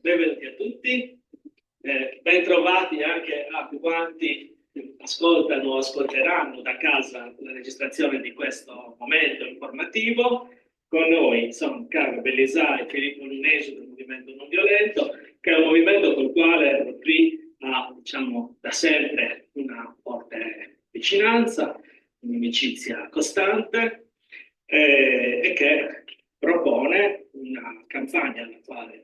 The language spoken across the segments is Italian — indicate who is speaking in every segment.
Speaker 1: benvenuti a tutti, ben trovati anche a quanti ascoltano o ascolteranno da casa la registrazione di questo momento informativo. Con noi sono Carlo Bellisai e Filippo Lunesi del Movimento Non Violento, che è un movimento col quale qui ha, diciamo, da sempre una forte vicinanza, un'amicizia costante e che propone una campagna alla quale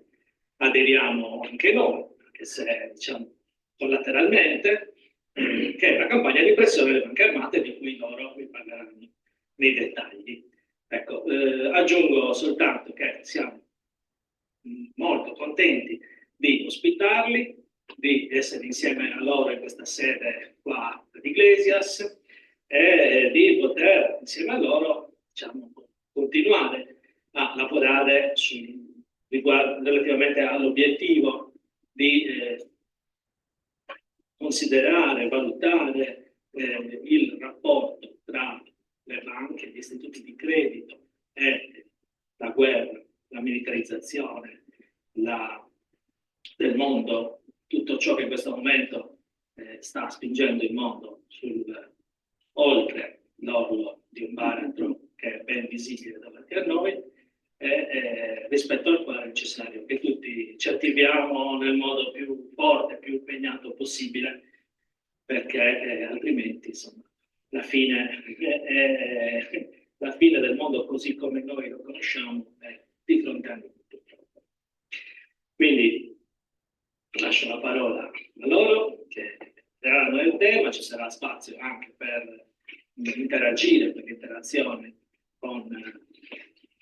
Speaker 1: aderiamo anche noi, anche se diciamo collateralmente, che è la campagna di pressione delle banche armate, di cui loro vi parleranno nei dettagli. Ecco, aggiungo soltanto che siamo molto contenti di ospitarli, di essere insieme a loro in questa sede qua ad Iglesias e di poter insieme a loro, diciamo, continuare a lavorare relativamente all'obiettivo di considerare, valutare il rapporto tra le banche, gli istituti di credito e la guerra, la militarizzazione del mondo, tutto ciò che in questo momento sta spingendo il mondo oltre l'orlo di un baratro che è ben visibile davanti a noi, rispetto al quale è necessario che tutti ci attiviamo nel modo più forte, più impegnato possibile, perché altrimenti insomma, la fine del mondo così come noi lo conosciamo è di fronte a noi. Quindi lascio la parola a loro che entreranno nel tema, ci sarà spazio anche per interagire, per l'interazione con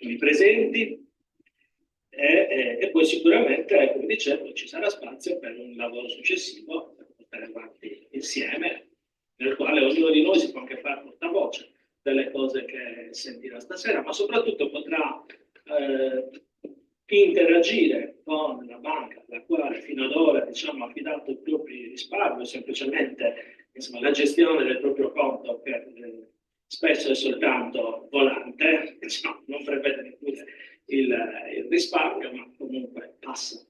Speaker 1: i presenti e poi sicuramente, come dicevo, ci sarà spazio per un lavoro successivo per portare avanti insieme, nel quale ognuno di noi si può anche fare portavoce delle cose che sentirà stasera, ma soprattutto potrà interagire con la banca alla quale fino ad ora diciamo, ha affidato i propri risparmi, semplicemente insomma, la gestione del proprio conto che spesso è soltanto volante, insomma, non prevede neppure il risparmio, ma comunque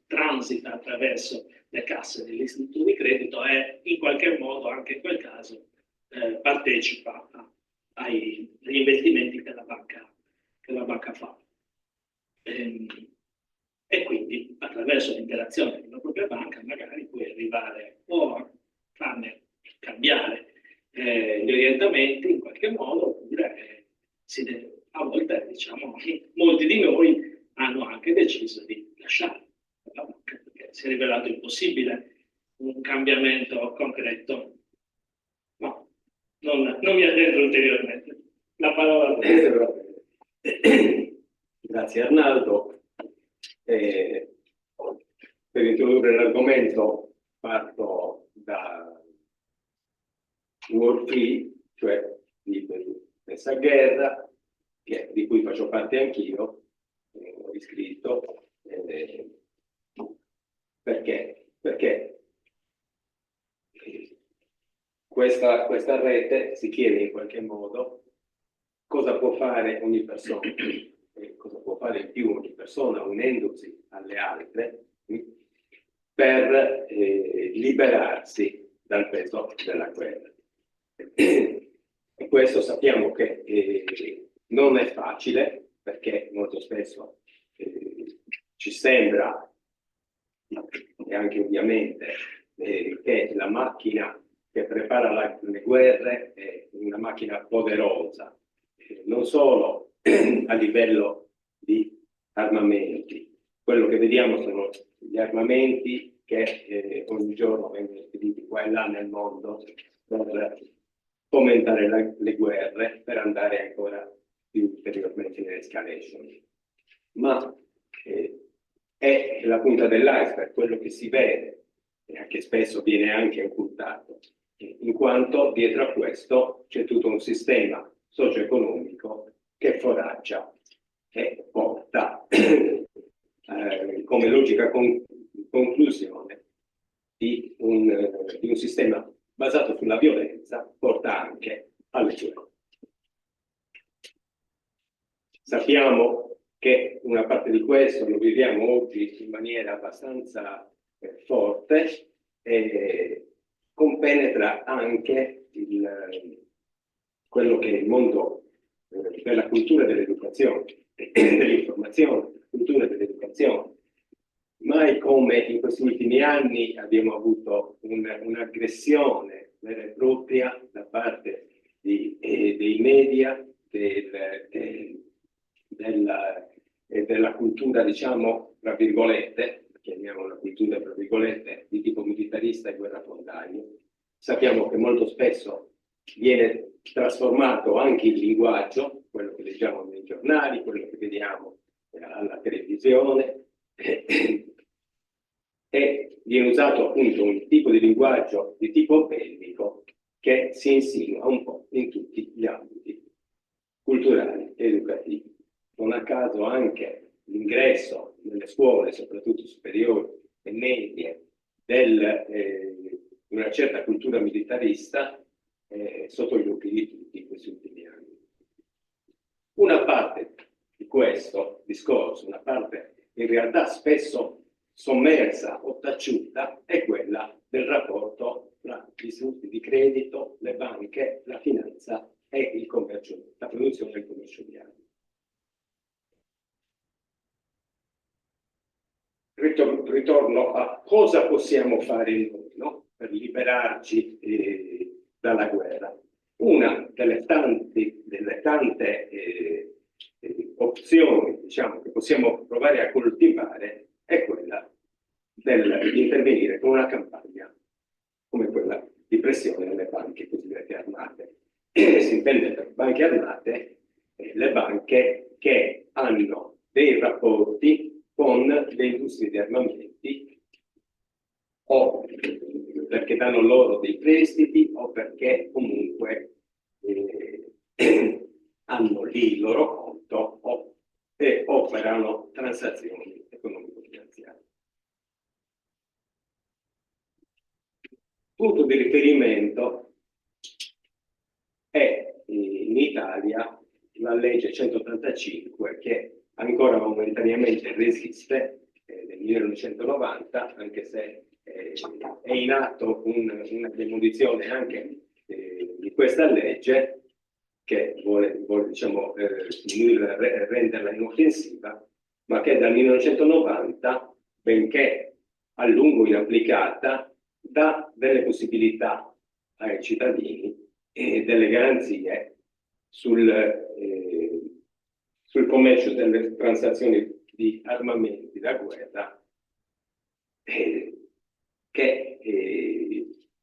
Speaker 1: transita attraverso le casse dell'istituto di credito e in qualche modo anche in quel caso partecipa agli investimenti che la banca fa. E quindi attraverso l'interazione con la propria banca magari puoi arrivare o a farne cambiare gli orientamenti in qualche modo, oppure a volte diciamo molti di noi hanno anche deciso di lasciare la banca perché si è rivelato impossibile un cambiamento concreto. No, non mi addentro ulteriormente. La parola a te.
Speaker 2: Grazie Arnaldo. Per introdurre l'argomento parto da War Free, cioè Liberi Messa a Guerra, di cui faccio parte anch'io, ho iscritto. Perché? Perché questa rete si chiede in qualche modo cosa può fare ogni persona. Cosa può fare in più ogni persona unendosi alle altre per liberarsi dal peso della guerra. E questo sappiamo che non è facile perché molto spesso ci sembra, e anche ovviamente, che la macchina che prepara le guerre è una macchina poderosa, non solo a livello di armamenti. Quello che vediamo sono gli armamenti che ogni giorno vengono spediti qua e là nel mondo per fomentare le guerre, per andare ancora più ulteriormente in escalation. Ma è la punta dell'iceberg, quello che si vede, e che spesso viene anche occultato, in quanto dietro a questo c'è tutto un sistema socio-economico che foraggia e porta come logica conclusione di un sistema basato sulla violenza, porta anche alle guerre. Sappiamo che una parte di questo lo viviamo oggi in maniera abbastanza forte, compenetra anche quello che è il mondo della cultura dell'educazione, dell'informazione, della cultura dell'educazione. Mai come in questi ultimi anni abbiamo avuto un'aggressione vera e propria da parte dei media, della cultura, diciamo, tra virgolette, chiamiamola cultura tra virgolette, di tipo militarista e guerrafondaio. Sappiamo che molto spesso viene trasformato anche il linguaggio, quello che leggiamo nei giornali, quello che vediamo alla televisione, e viene usato appunto un tipo di linguaggio di tipo bellico che si insinua un po' in tutti gli ambiti culturali e educativi. Non a caso anche l'ingresso nelle scuole, soprattutto superiori e medie, di una certa cultura militarista sotto gli occhi di tutti in questi ultimi anni. Una parte di questo discorso, una parte in realtà spesso sommersa o taciuta, è quella del rapporto tra gli istituti di credito, le banche, la finanza e il commercio, la produzione del commercio di armi. Ritorno a cosa possiamo fare noi, no? Per liberarci dalla guerra. Una delle tante opzioni, diciamo, che possiamo provare a coltivare è quella di intervenire con una campagna come quella di pressione alle banche cosiddette armate. Si intende per banche armate le banche che hanno dei rapporti con le industrie di armamenti, o perché danno loro dei prestiti o perché comunque hanno lì il loro conto e operano transazioni economico-finanziarie. Punto di riferimento è in Italia la legge 185 che ancora momentaneamente resiste nel 1990, anche se è in atto una demolizione anche di questa legge che vuole diciamo, renderla inoffensiva, ma che dal 1990, benché a lungo inapplicata, dà delle possibilità ai cittadini e delle garanzie sul commercio delle transazioni di armamenti da guerra che,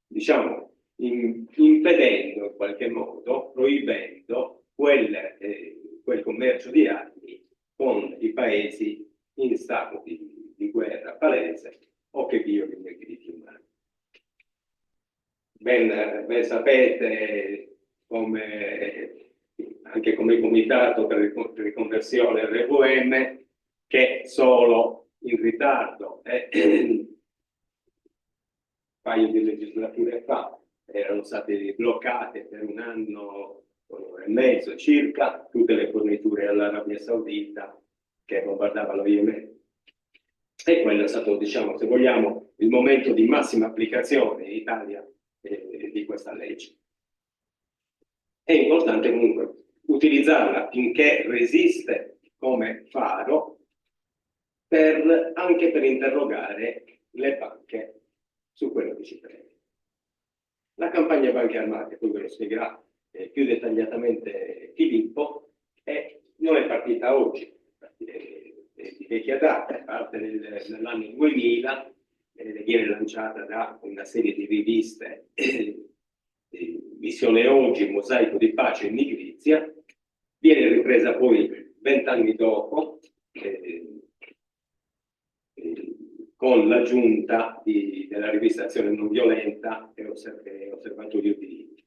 Speaker 2: diciamo, impedendo in qualche modo, proibendo quel commercio di armi con i paesi in stato di guerra palese o che violino i diritti umani. Ben sapete anche come comitato per riconversione RVM, che solo in ritardo un paio di legislature fa erano state bloccate per un anno e mezzo circa tutte le forniture all'Arabia Saudita che bombardava lo Yemen. E quello è stato, diciamo, se vogliamo, il momento di massima applicazione in Italia di questa legge. È importante comunque utilizzarla finché resiste come faro anche per interrogare le banche su quello che ci prende. La campagna banche armate, poi ve lo spiegherà più dettagliatamente Filippo, non è partita oggi, di vecchia data, parte nell'anno 2000, viene lanciata da una serie di riviste, Missione Oggi, Mosaico di Pace e Nigrizia, viene ripresa poi 20 anni dopo con l'aggiunta della rivista Azione Non Violenta e Osservatorio di Diritti.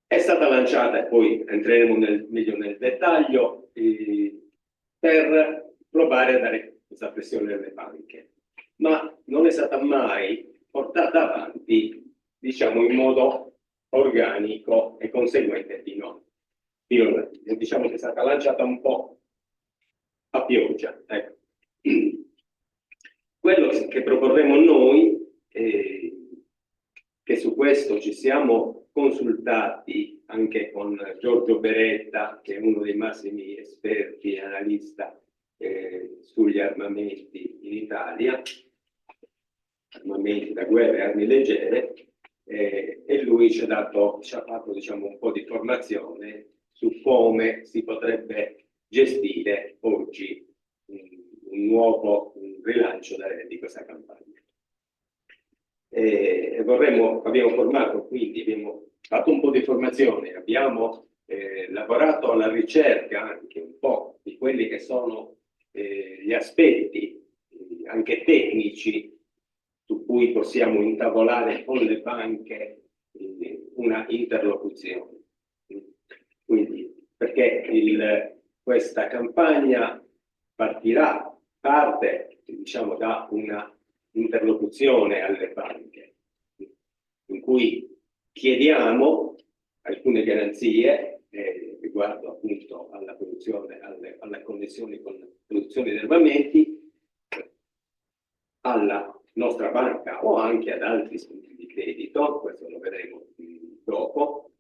Speaker 2: È stata lanciata, e poi entreremo meglio nel dettaglio, per provare a dare questa pressione alle banche, ma non è stata mai portata avanti, diciamo, in modo organico e conseguente di no. diciamo che è stata lanciata un po' a pioggia. Ecco. Quello che proporremo noi, che su questo ci siamo consultati anche con Giorgio Beretta, che è uno dei massimi esperti e analista sugli armamenti in Italia, armamenti da guerra e armi leggere, e lui ci ha fatto diciamo, un po' di formazione su come si potrebbe gestire oggi un nuovo rilancio di questa campagna. Abbiamo formato, quindi abbiamo fatto un po' di formazione, abbiamo lavorato alla ricerca anche un po' di quelli che sono gli aspetti anche tecnici su cui possiamo intavolare con le banche una interlocuzione. Quindi, perché questa campagna parte diciamo, da una interlocuzione alle banche, in cui chiediamo alcune garanzie riguardo appunto alla produzione, alle condizioni con produzione di armamenti, alla nostra banca o anche ad altri istituti di credito, questo lo vedremo dopo,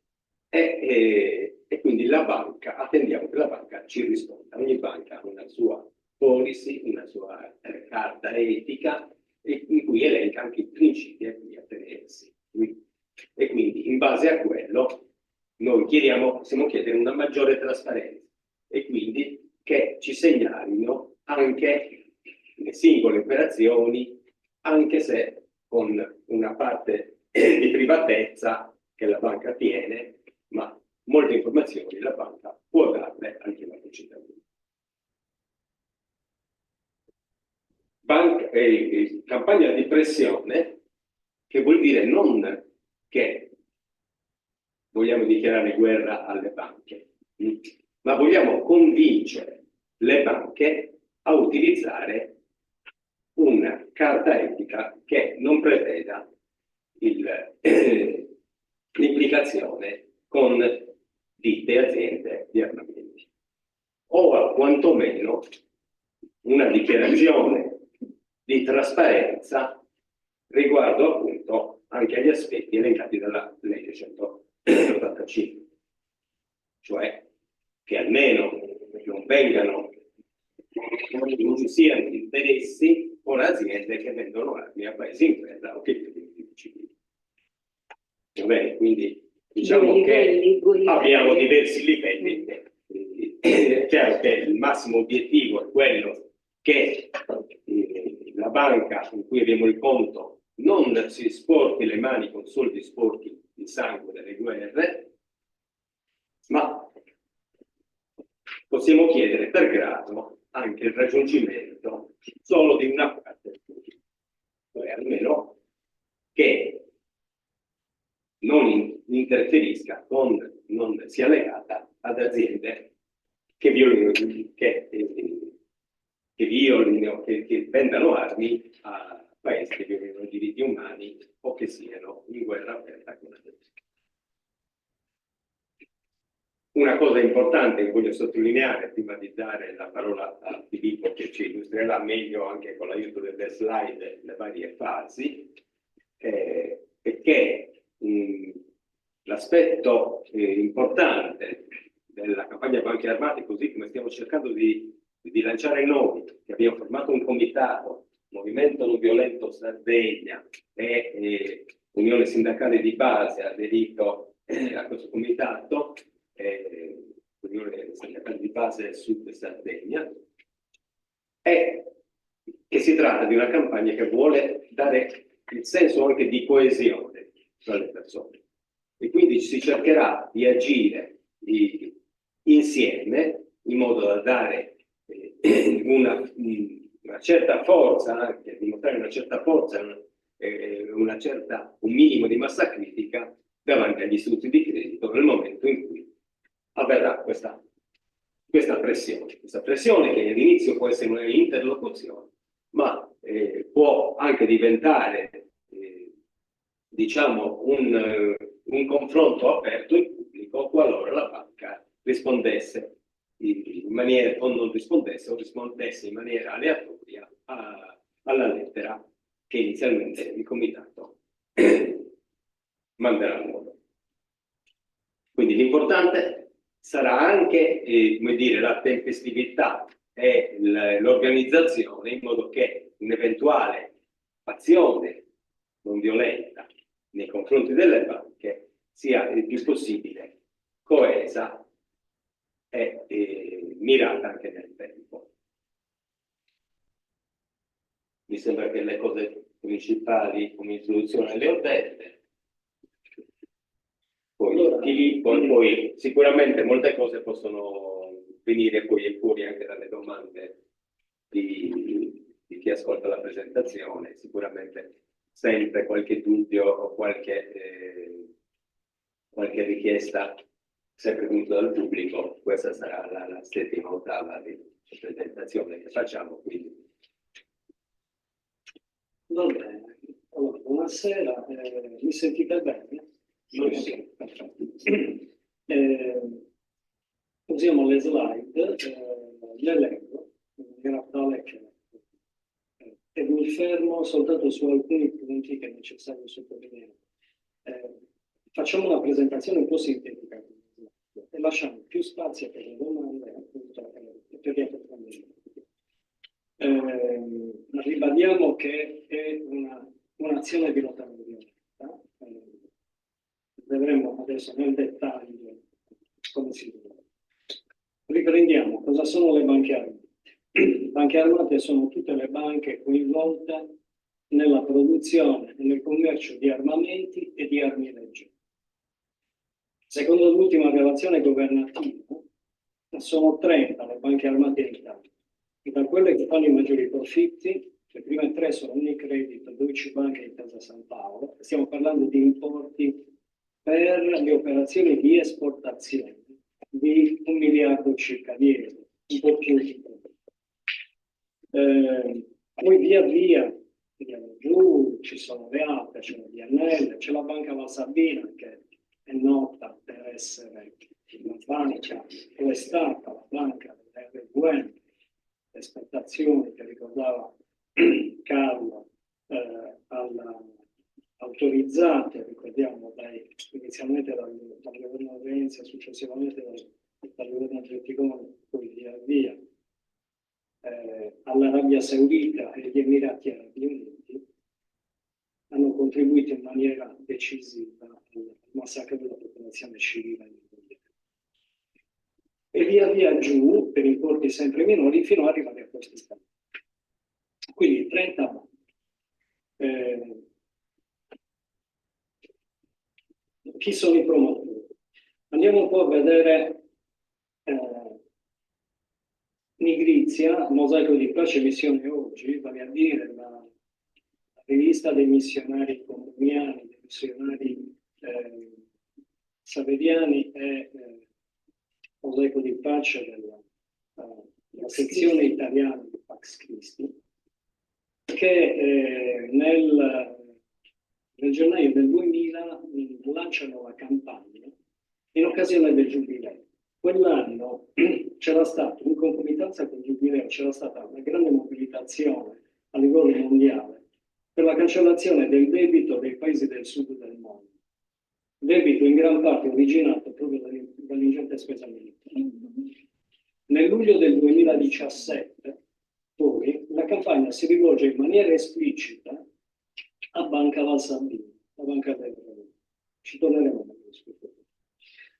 Speaker 2: e quindi attendiamo che la banca ci risponda. Ogni banca ha una sua policy, una sua carta etica, in cui elenca anche i principi a cui attenersi. E quindi in base a quello noi possiamo chiedere una maggiore trasparenza e quindi che ci segnalino anche le singole operazioni, anche se con una parte di privatezza che la banca tiene, ma molte informazioni la banca può darle anche ai cittadini. Campagna di pressione, che vuol dire non che vogliamo dichiarare guerra alle banche, ma vogliamo convincere le banche a utilizzare una carta etica che non preveda l'implicazione con ditte e aziende di armamenti, o quantomeno una dichiarazione di trasparenza riguardo appunto anche agli aspetti elencati dalla legge 185, cioè che almeno non ci siano interessi con aziende che vendono armi a paesi in guerra o che chiedono i civili. Va bene, quindi diciamo che abbiamo diversi livelli. È chiaro che il massimo obiettivo è quello che la banca con cui abbiamo il conto non si sporchi le mani con soldi sporchi di sangue delle guerre, ma possiamo chiedere per grado anche il raggiungimento solo di una parte, cioè almeno che non interferisca non sia legata ad aziende che violino, che vendano armi a paesi che violino i diritti umani o che siano in guerra aperta con la Russia. Una cosa importante che voglio sottolineare prima di dare la parola a Filippo, che ci illustrerà meglio anche con l'aiuto delle slide le varie fasi, è che l'aspetto importante della campagna banche armate, così come stiamo cercando di lanciare noi, che abbiamo formato un comitato, Movimento Non Violento Sardegna e Unione Sindacale di Base ha aderito a questo comitato, Unione Sindacale di Base del Sud Sardegna, è che si tratta di una campagna che vuole dare il senso anche di coesione tra le persone e quindi si cercherà di agire insieme in modo da dare una certa forza, anche dimostrare una certa forza, un minimo di massa critica davanti agli istituti di credito nel momento in cui avverrà questa pressione che all'inizio può essere un'interlocuzione, ma può anche diventare diciamo un confronto aperto in pubblico qualora la banca rispondesse in maniera, o non rispondesse, o rispondesse in maniera aleatoria alla lettera che inizialmente il comitato manderà a loro. Quindi l'importante sarà anche, come dire, la tempestività e l'organizzazione, in modo che un'eventuale azione non violenta nei confronti delle banche sia il più possibile coesa e mirata anche nel tempo. Mi sembra che le cose principali come introduzione le ho dette. Poi sicuramente molte cose possono venire poi fuori anche dalle domande di chi ascolta la presentazione, sicuramente sempre qualche dubbio o qualche richiesta sempre venuta dal pubblico. Questa sarà la settima ottava di presentazione che facciamo, quindi.
Speaker 3: Va bene, allora, buonasera, mi sentite bene?
Speaker 2: Sì.
Speaker 3: Usiamo le slide, le leggo in maniera tale che e mi fermo soltanto su alcuni punti che è necessario sottolineare. Facciamo una presentazione un po' sintetica e lasciamo più spazio per le domande appunto, per gli approfondimenti. Ribadiamo che è un'azione di lotta all'evasione. Vedremo adesso nel dettaglio come si deve. Riprendiamo, cosa sono le banche armate? Banche armate sono tutte le banche coinvolte nella produzione e nel commercio di armamenti e di armi leggere. Secondo l'ultima relazione governativa, sono 30 le banche armate in Italia. Da quelle che fanno i maggiori profitti, le prime 3 sono Unicredit, Deutsche Bank e Intesa San Paolo. Stiamo parlando di importi per le operazioni di esportazione di 1 miliardo circa di euro, un po' più di poi via via andiamo giù, ci sono le altre, c'è la DNL, c'è la Banca Valsabina che è nota per essere una banca, o è stata la banca dell'RVM, le esportazioni che ricordava Carlo autorizzate, ricordiamo, inizialmente dal governo Renzi, successivamente dal governo Gentiloni, poi via via, all'Arabia Saudita e agli Emirati Arabi Uniti, hanno contribuito in maniera decisiva al massacro della popolazione civile. E via via giù, per importi sempre minori, fino ad arrivare a questi stati. Quindi 30 banche. Chi sono i promotori? Andiamo un po' a vedere Nigrizia, Mosaico di Pace Missione Oggi, vale a dire la rivista dei missionari comuniani, dei missionari saveriani e Mosaico di Pace della sezione italiana di Pax Christi, che nel gennaio del 2000 lanciano la campagna in occasione del Giubileo. Quell'anno c'era stato, in concomitanza con il Giubileo, c'era stata una grande mobilitazione a livello mondiale per la cancellazione del debito dei paesi del sud del mondo. Debito in gran parte originato proprio dall'ingente spesa militare. Nel luglio del 2017, poi, la campagna si rivolge in maniera esplicita a Banca Valsabina, la banca del ci torneremo a questo.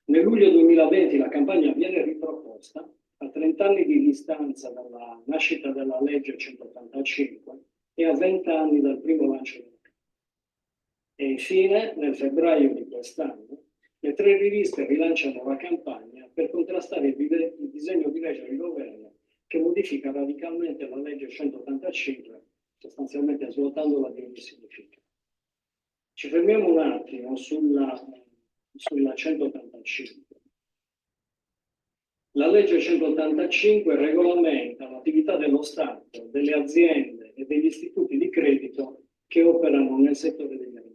Speaker 3: Nel luglio 2020 la campagna viene riproposta a 30 anni di distanza dalla nascita della legge 185 e a 20 anni dal primo lancio della campagna. E infine, nel febbraio di quest'anno, le 3 riviste rilanciano la campagna per contrastare il disegno di legge del governo che modifica radicalmente la legge 185, sostanzialmente svuotandola di ogni significato. Ci fermiamo un attimo sulla 185. La legge 185 regolamenta l'attività dello Stato, delle aziende e degli istituti di credito che operano nel settore degli alimenti.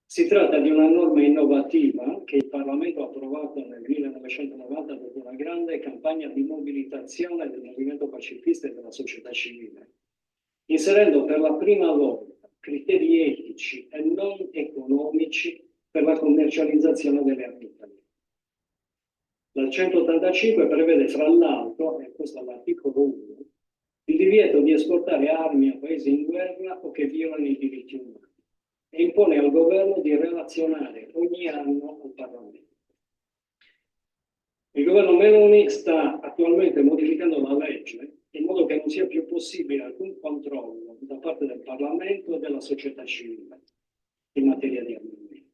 Speaker 3: Si tratta di una norma innovativa che il Parlamento ha approvato nel 1990 dopo una grande campagna di mobilitazione del movimento pacifista e della società civile, inserendo per la prima volta criteri etici e non economici per la commercializzazione delle armi italiane. Dal 185 prevede fra l'altro, e questo è l'articolo 1, il divieto di esportare armi a paesi in guerra o che violano i diritti umani e impone al governo di relazionare ogni anno al Parlamento. Il governo Meloni sta attualmente modificando la legge in modo che non sia più possibile alcun controllo da parte del Parlamento e della società civile in materia di armamenti,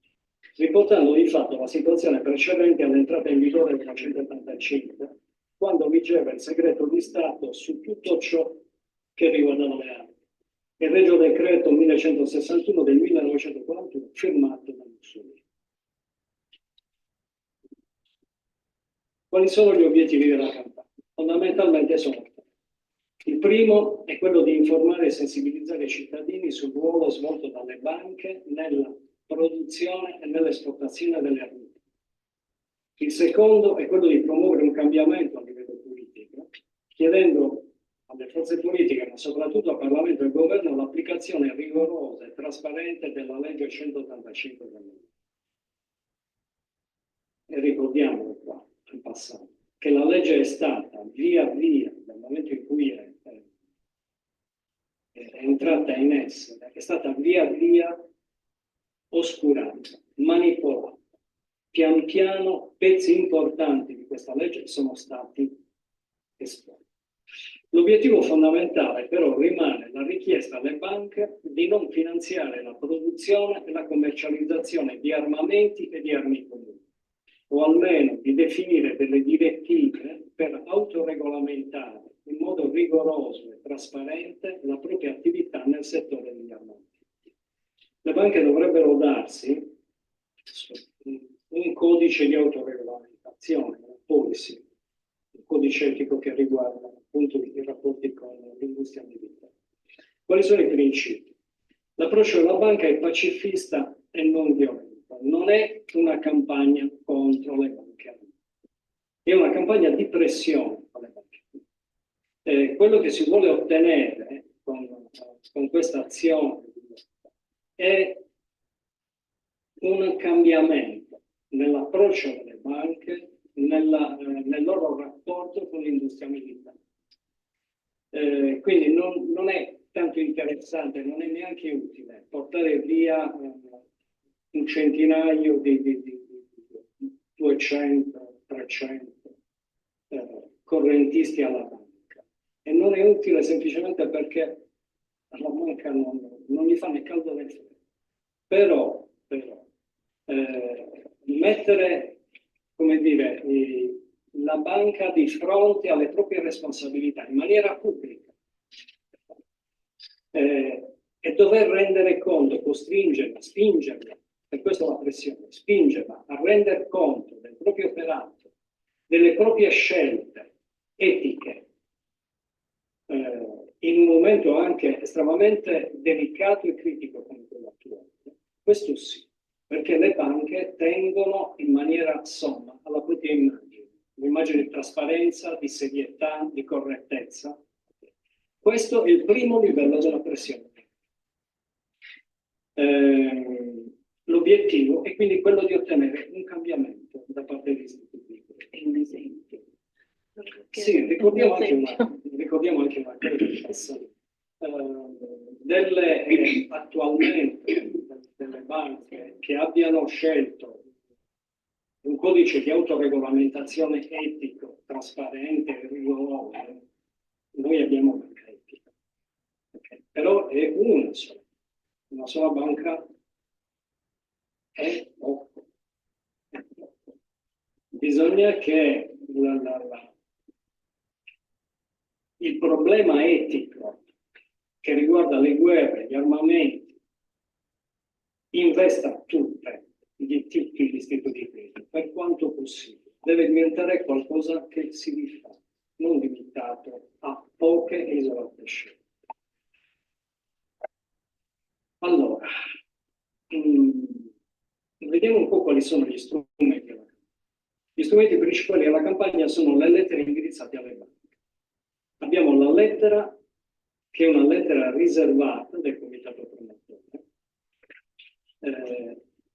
Speaker 3: riportando di fatto la situazione precedente all'entrata in vigore della 185, quando vigeva il segreto di Stato su tutto ciò che riguardava le armi. Il Regio Decreto 1161 del 1941, firmato da Mussolini. Quali sono gli obiettivi della campagna? Fondamentalmente sono tre. Il primo è quello di informare e sensibilizzare i cittadini sul ruolo svolto dalle banche nella produzione e nell'esportazione delle armi. Il secondo è quello di promuovere un cambiamento a livello politico, chiedendo alle forze politiche, ma soprattutto al Parlamento e al Governo, l'applicazione rigorosa e trasparente della legge 185 del 2000. E ricordiamolo qua, in passato, che la legge è stata via via, dal momento in cui è entrata in essere, è stata via via oscurata, manipolata. Pian piano pezzi importanti di questa legge sono stati esposti. L'obiettivo fondamentale però rimane la richiesta alle banche di non finanziare la produzione e la commercializzazione di armamenti e di armi comuni, o almeno di definire delle direttive per autoregolamentare in modo rigoroso e trasparente la propria attività nel settore degli armamenti. Le banche dovrebbero darsi un codice di autoregolamentazione, una policy, un codice etico che riguarda appunto i rapporti con l'industria militare. Quali sono i principi? L'approccio della banca è pacifista e non violento, non è una campagna contro le banche, è una campagna di pressione alle banche. Quello che si vuole ottenere con questa azione è un cambiamento nell'approccio delle banche, nel loro rapporto con l'industria militare. Quindi non è tanto interessante, non è neanche utile portare via un centinaio di 200, 300 correntisti alla banca. E non è utile semplicemente perché la banca non gli fa né caldo né freddo. Però mettere, come dire, la banca di fronte alle proprie responsabilità in maniera pubblica e dover rendere conto, costringerla, spingerla, per questo la pressione, spingerla a rendere conto del proprio operato, delle proprie scelte etiche, in un momento anche estremamente delicato e critico come quello attuale. Questo sì, perché le banche tengono in maniera somma alla propria immagine, un'immagine di trasparenza, di serietà, di correttezza. Questo è il primo livello della pressione. L'obiettivo è quindi quello di ottenere un cambiamento da parte degli istituti.
Speaker 4: È un esempio.
Speaker 3: Sì, ricordiamo anche una cosa. Attualmente delle banche che abbiano scelto un codice di autoregolamentazione etico, trasparente e rigoroso, noi abbiamo banca etica. Okay. Però è una sola banca è poco. Bisogna che il problema etico che riguarda le guerre, gli armamenti, investa tutti gli istituti critici, per quanto possibile. Deve diventare qualcosa che si rifà, non limitato a poche e isolate scelte. Allora, vediamo un po' quali sono gli strumenti principali della campagna sono le lettere indirizzate alle banche. Abbiamo la lettera, che è una lettera riservata del comitato promotore.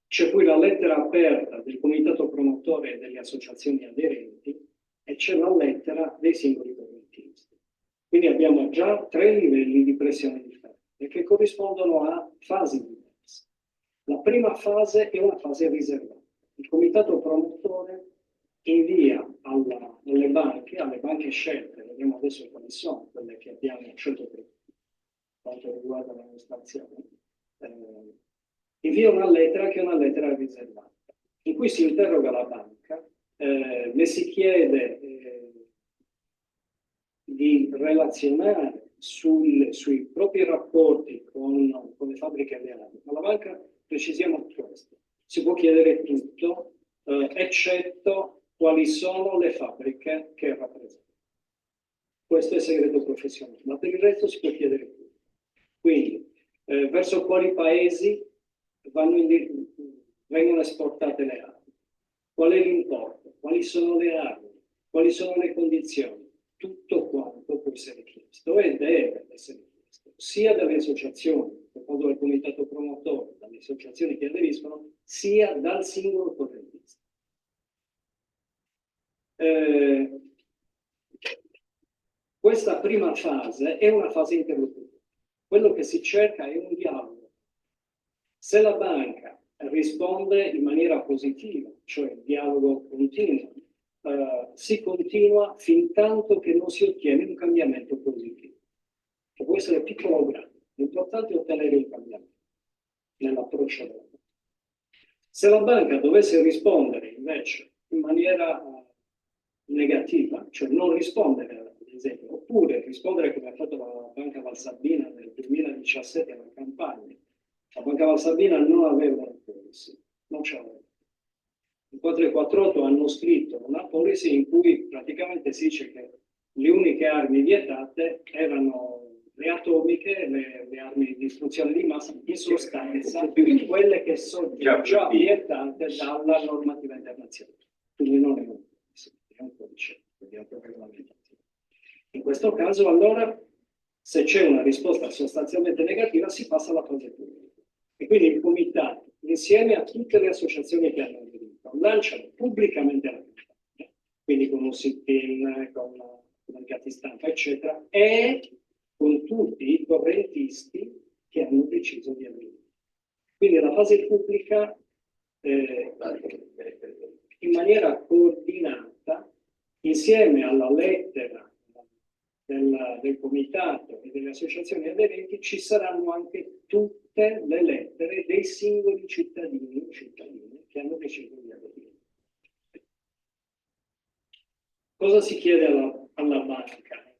Speaker 3: C'è poi la lettera aperta del comitato promotore e delle associazioni aderenti e c'è la lettera dei singoli correntisti. Quindi abbiamo già 3 livelli di pressione differenti che corrispondono a fasi diverse. La prima fase è una fase riservata. Il comitato promotore invia alle banche scelte, vediamo adesso quali sono quelle che abbiamo scelto per quanto riguarda la nostra azione, invia una lettera che è una lettera riservata, in cui si interroga la banca, le si chiede di relazionare sui propri rapporti con le fabbriche leali. Ma la banca precisiamo questo: si può chiedere tutto, eccetto quali sono le fabbriche che rappresentano. Questo è segreto professionale, ma per il resto si può chiedere tutto. Quindi, verso quali paesi vengono esportate le armi? Qual è l'importo? Quali sono le armi? Quali sono le condizioni? Tutto quanto può essere chiesto e deve essere chiesto, sia dalle associazioni, per quanto del comitato promotore, dalle associazioni che aderiscono, sia dal singolo correntista. Questa prima fase è una fase interlocutiva. Quello che si cerca è un dialogo. Se la banca risponde in maniera positiva, cioè il dialogo continuo, si continua fin tanto che non si ottiene un cambiamento positivo, che può essere piccolo o grande. L'importante è ottenere un cambiamento nell'approccio della banca. Se la banca dovesse rispondere invece in maniera negativa, cioè non rispondere ad esempio, oppure rispondere come ha fatto la Banca Valsabbina nel 2017 alla campagna. La Banca Valsabbina non aveva una policy, non ce l'aveva. Il 448 hanno scritto una policy in cui praticamente si dice che le uniche armi vietate erano le atomiche, le armi di distruzione di massa, in sostanza quelle che sono già vietate dalla normativa internazionale. Quindi non è un codice, quindi è una regolamentazione. In questo caso, allora, se c'è una risposta sostanzialmente negativa, si passa alla fase pubblica. E quindi il comitato, insieme a tutte le associazioni che hanno aderito, lanciano pubblicamente la campagna, quindi con un sit-in, con comunicati stampa, eccetera, e con tutti i correntisti che hanno deciso di aderire. Quindi la fase pubblica, in maniera coordinata, insieme alla lettera del comitato e delle associazioni aderenti, ci saranno anche tutte le lettere dei singoli cittadini e cittadine che hanno deciso di aderire. Cosa si chiede alla banca?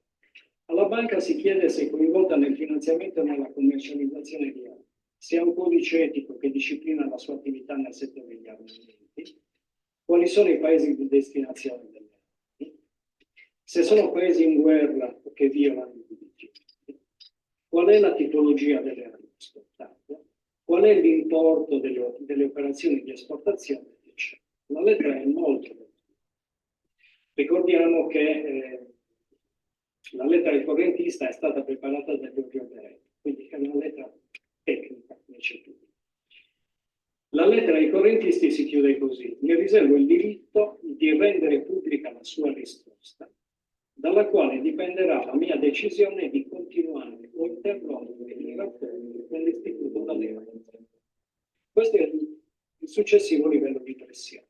Speaker 3: Alla banca si chiede se è coinvolta nel finanziamento e nella commercializzazione di armi, se ha un codice etico che disciplina la sua attività nel settore degli armamenti, quali sono i paesi di destinazione delle armi, se sono paesi in guerra o che violano i diritti, qual è la tipologia delle armi esportate, qual è l'importo delle operazioni di esportazione, eccetera. La lettera è molto bella. Ricordiamo che la lettera del correntista è stata preparata da Giorgio Beretta, quindi è una lettera tecnica, dice tutto. La lettera ai correntisti si chiude così: mi riservo il diritto di rendere pubblica la sua risposta, dalla quale dipenderà la mia decisione di continuare o interrompere i rapporti nell'istituto da lei. Questo è il successivo livello di pressione.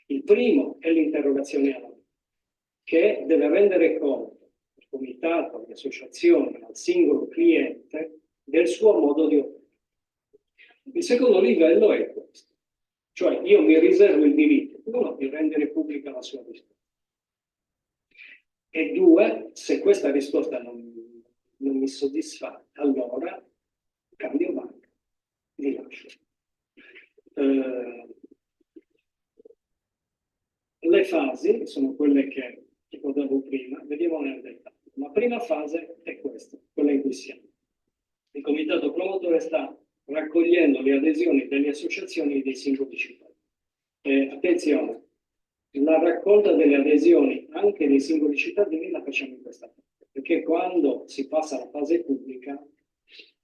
Speaker 3: Il primo è l'interrogazione alla banca, che deve rendere conto al comitato, alle associazioni, al singolo cliente del suo modo di operare. Il secondo livello è questo, cioè io mi riservo il diritto, uno, di rendere pubblica la sua risposta, e due, se questa risposta non mi soddisfa, allora cambio banca, rilascio. Le fasi sono quelle che ricordavo prima, vediamo nel dettaglio. La prima fase è questa, quella in cui siamo. Il comitato promotore sta raccogliendo le adesioni delle associazioni e dei singoli cittadini. Attenzione, La raccolta delle adesioni anche dei singoli cittadini la facciamo in questa fase, perché quando si passa alla fase pubblica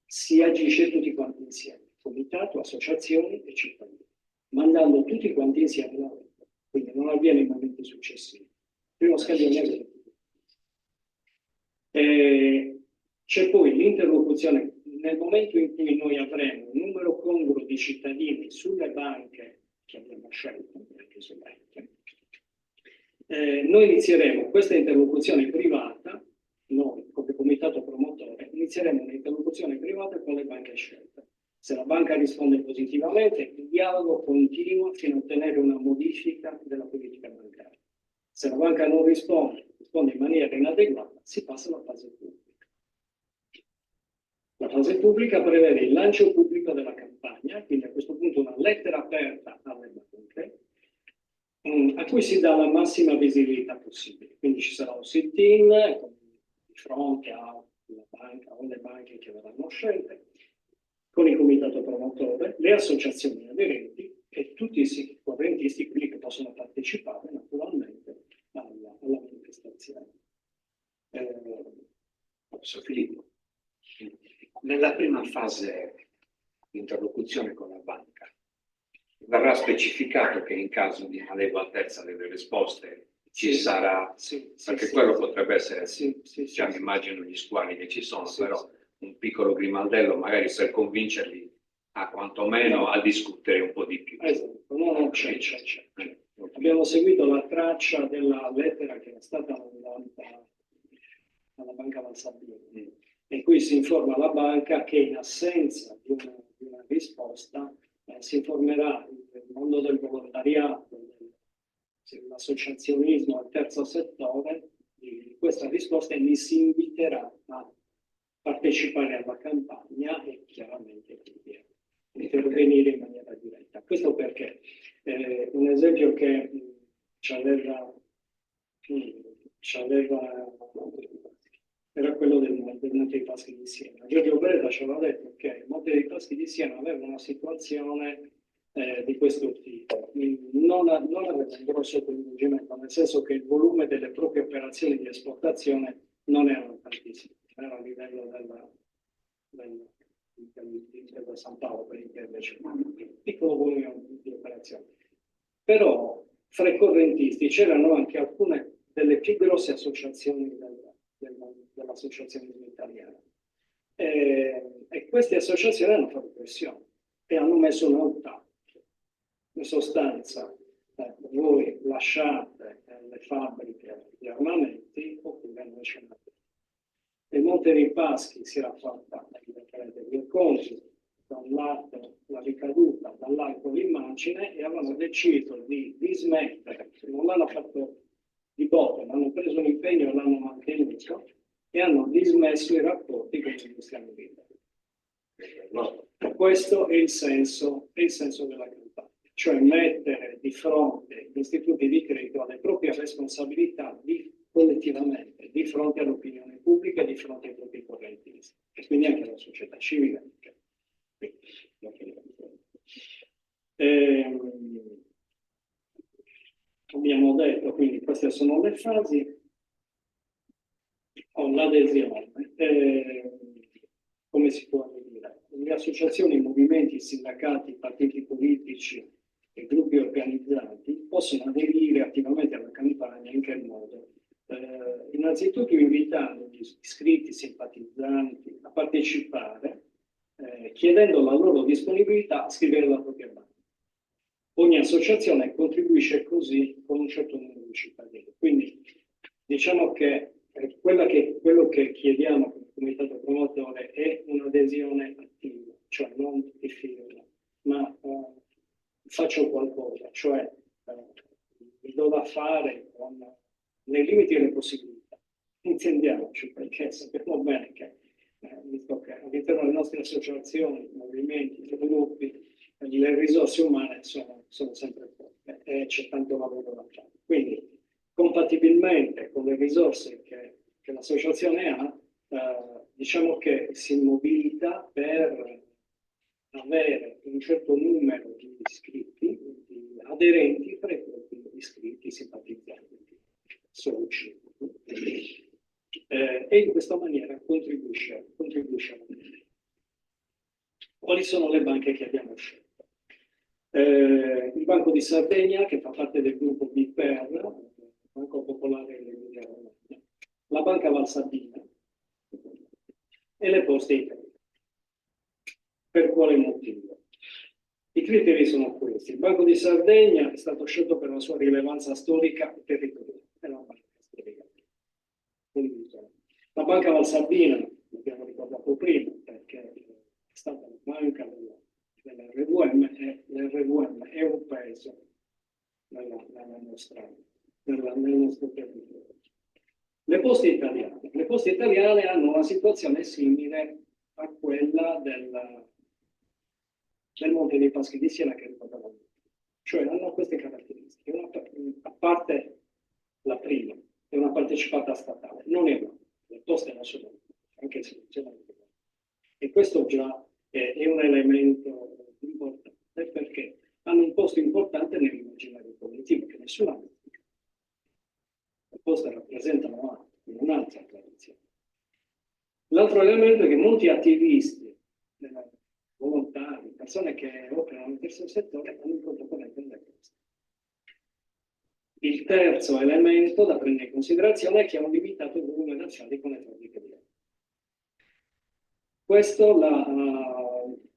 Speaker 3: si agisce tutti quanti insieme, comitato, associazioni e cittadini, mandando tutti quanti insieme la lettera, quindi non avviene in momenti successivi. Primo scaglione c'è poi l'interlocuzione nel momento in cui noi avremo un numero congruo di cittadini sulle banche che abbiamo scelto, anche sulle banche, noi inizieremo questa interlocuzione privata, noi come comitato promotore, inizieremo un'interlocuzione privata con le banche scelte. Se la banca risponde positivamente, il dialogo continua fino a ottenere una modifica della politica bancaria. Se la banca non risponde in maniera inadeguata, si passa alla fase pubblica. La fase pubblica prevede il lancio pubblico della campagna, quindi a questo punto una lettera aperta alle banche, a cui si dà la massima visibilità possibile. Quindi ci sarà un sit-in di fronte alla banca o le banche che verranno scelte, con il comitato promotore, le associazioni aderenti e tutti i correntisti, quelli che possono partecipare naturalmente alla manifestazione.
Speaker 4: Filippo, nella prima fase di interlocuzione con la banca verrà specificato che in caso di inadeguatezza delle risposte ci sarà, perché quello potrebbe essere, già mi immagino gli squali che ci sono, però un piccolo grimaldello magari per convincerli a quantomeno a discutere un po' di più.
Speaker 3: Esatto, no, c'è. Abbiamo seguito la traccia della lettera che è stata mandata alla Banca Valsabbia, in cui si informa la banca che in assenza di una risposta si informerà il mondo del volontariato, dell'associazionismo al terzo settore di questa risposta e li si inviterà a partecipare alla campagna e chiaramente quindi intervenire in maniera diretta. Questo perché un esempio che ci aveva era quello del Monte dei Paschi di Siena. Giorgio Breda ci aveva detto che il Monte dei Paschi di Siena aveva una situazione di questo tipo. Non aveva un grosso coinvolgimento, nel senso che il volume delle proprie operazioni di esportazione non erano tantissime, era a livello da San Paolo per intenderci, un piccolo volume di operazioni. Però fra i correntisti c'erano anche alcune delle più grosse associazioni dell'associazionismo italiano. E queste associazioni hanno fatto pressione e hanno messo un altaggio. In sostanza, voi lasciate le fabbriche di armamenti oppure noi ce l'abbiamo. Il Monte dei Paschi si era fatta gli incontri, da un lato la ricaduta, dall'altro l'immagine, e avevano deciso di dismettere, non l'hanno fatto di botto, hanno preso un impegno e l'hanno mantenuto e hanno dismesso i rapporti con l'industria militare. Questo è il senso della campagna, cioè mettere di fronte gli istituti di credito alle proprie responsabilità collettivamente, di fronte all'opinione pubblica e di fronte ai propri correntisti, e quindi anche alla società civile. Abbiamo detto, quindi queste sono le fasi. L'adesione. Come si può dire? Le associazioni, i movimenti, i sindacati, i partiti politici e i gruppi organizzati possono aderire attivamente alla campagna in che modo? Innanzitutto invitando gli iscritti, simpatizzanti a partecipare, chiedendo la loro disponibilità a scrivere la propria banca. Ogni associazione contribuisce così con un certo numero di cittadini. Quindi diciamo che quello che chiediamo come comitato promotore è un'adesione attiva, cioè non ti firmo, ma faccio qualcosa, cioè mi do da fare nei limiti delle possibilità. Intendiamoci, perché sappiamo bene che all'interno delle nostre associazioni, movimenti, gruppi, le risorse umane sono sempre poche e c'è tanto lavoro da fare. Quindi, compatibilmente con le risorse che l'associazione ha, diciamo che si mobilita per avere un certo numero di iscritti, di aderenti fra i propri iscritti, simpatizzanti, soci, e in questa maniera contribuisce. Quali sono le banche che abbiamo scelto? Il Banco di Sardegna, che fa parte del gruppo BPER, Banco Popolare dell'Emilia Romagna, la Banca Valsabbina e le Poste Italiane. Per quale motivo? I criteri sono questi. Il Banco di Sardegna è stato scelto per la sua rilevanza storica e territoriale. È una banca storica. La Banca Valsabbina, l'abbiamo ricordato prima, perché è stata la banca dell'RVM e l'RVM è un peso nel nostro territorio. Le Poste Italiane hanno una situazione simile a quella del Monte dei Paschi di Siena che ricordavamo. Cioè hanno queste caratteristiche. A parte la prima, è una partecipata statale, non è una. Le poste non sono, anche se c'è una. E questo già è un elemento importante perché hanno un posto importante nell'immaginario collettivo che nessuno ha. Le poste rappresentano un'altra tradizione. L'altro elemento è che molti attivisti, volontari, persone che operano nel terzo settore hanno incontrato con le poste. Il terzo elemento da prendere in considerazione è che ha un limitato volume nazionale con le fabbriche di acqua.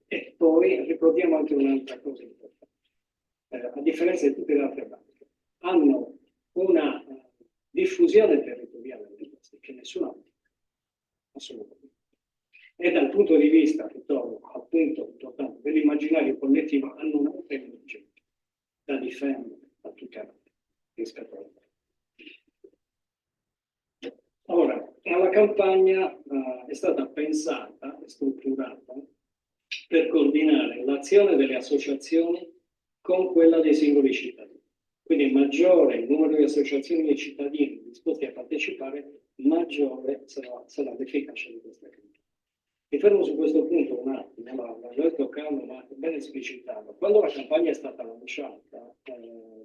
Speaker 3: E poi ricordiamo anche un'altra cosa importante. A differenza di tutte le altre banche, hanno una diffusione territoriale delle poste che nessuno ha, assolutamente. E dal punto di vista, ritorno al punto importante dell'immaginario collettivo, hanno un'altra immagine da difendere a tutelare rispetto alla banca. Ora, la campagna è stata pensata e strutturata per coordinare l'azione delle associazioni con quella dei singoli cittadini. Quindi maggiore il numero di associazioni dei cittadini disposti a partecipare, maggiore sarà l'efficacia di questa campagna. Mi fermo su questo punto un attimo, l'ho già toccato, ma è bene esplicitarlo. Quando la campagna è stata lanciata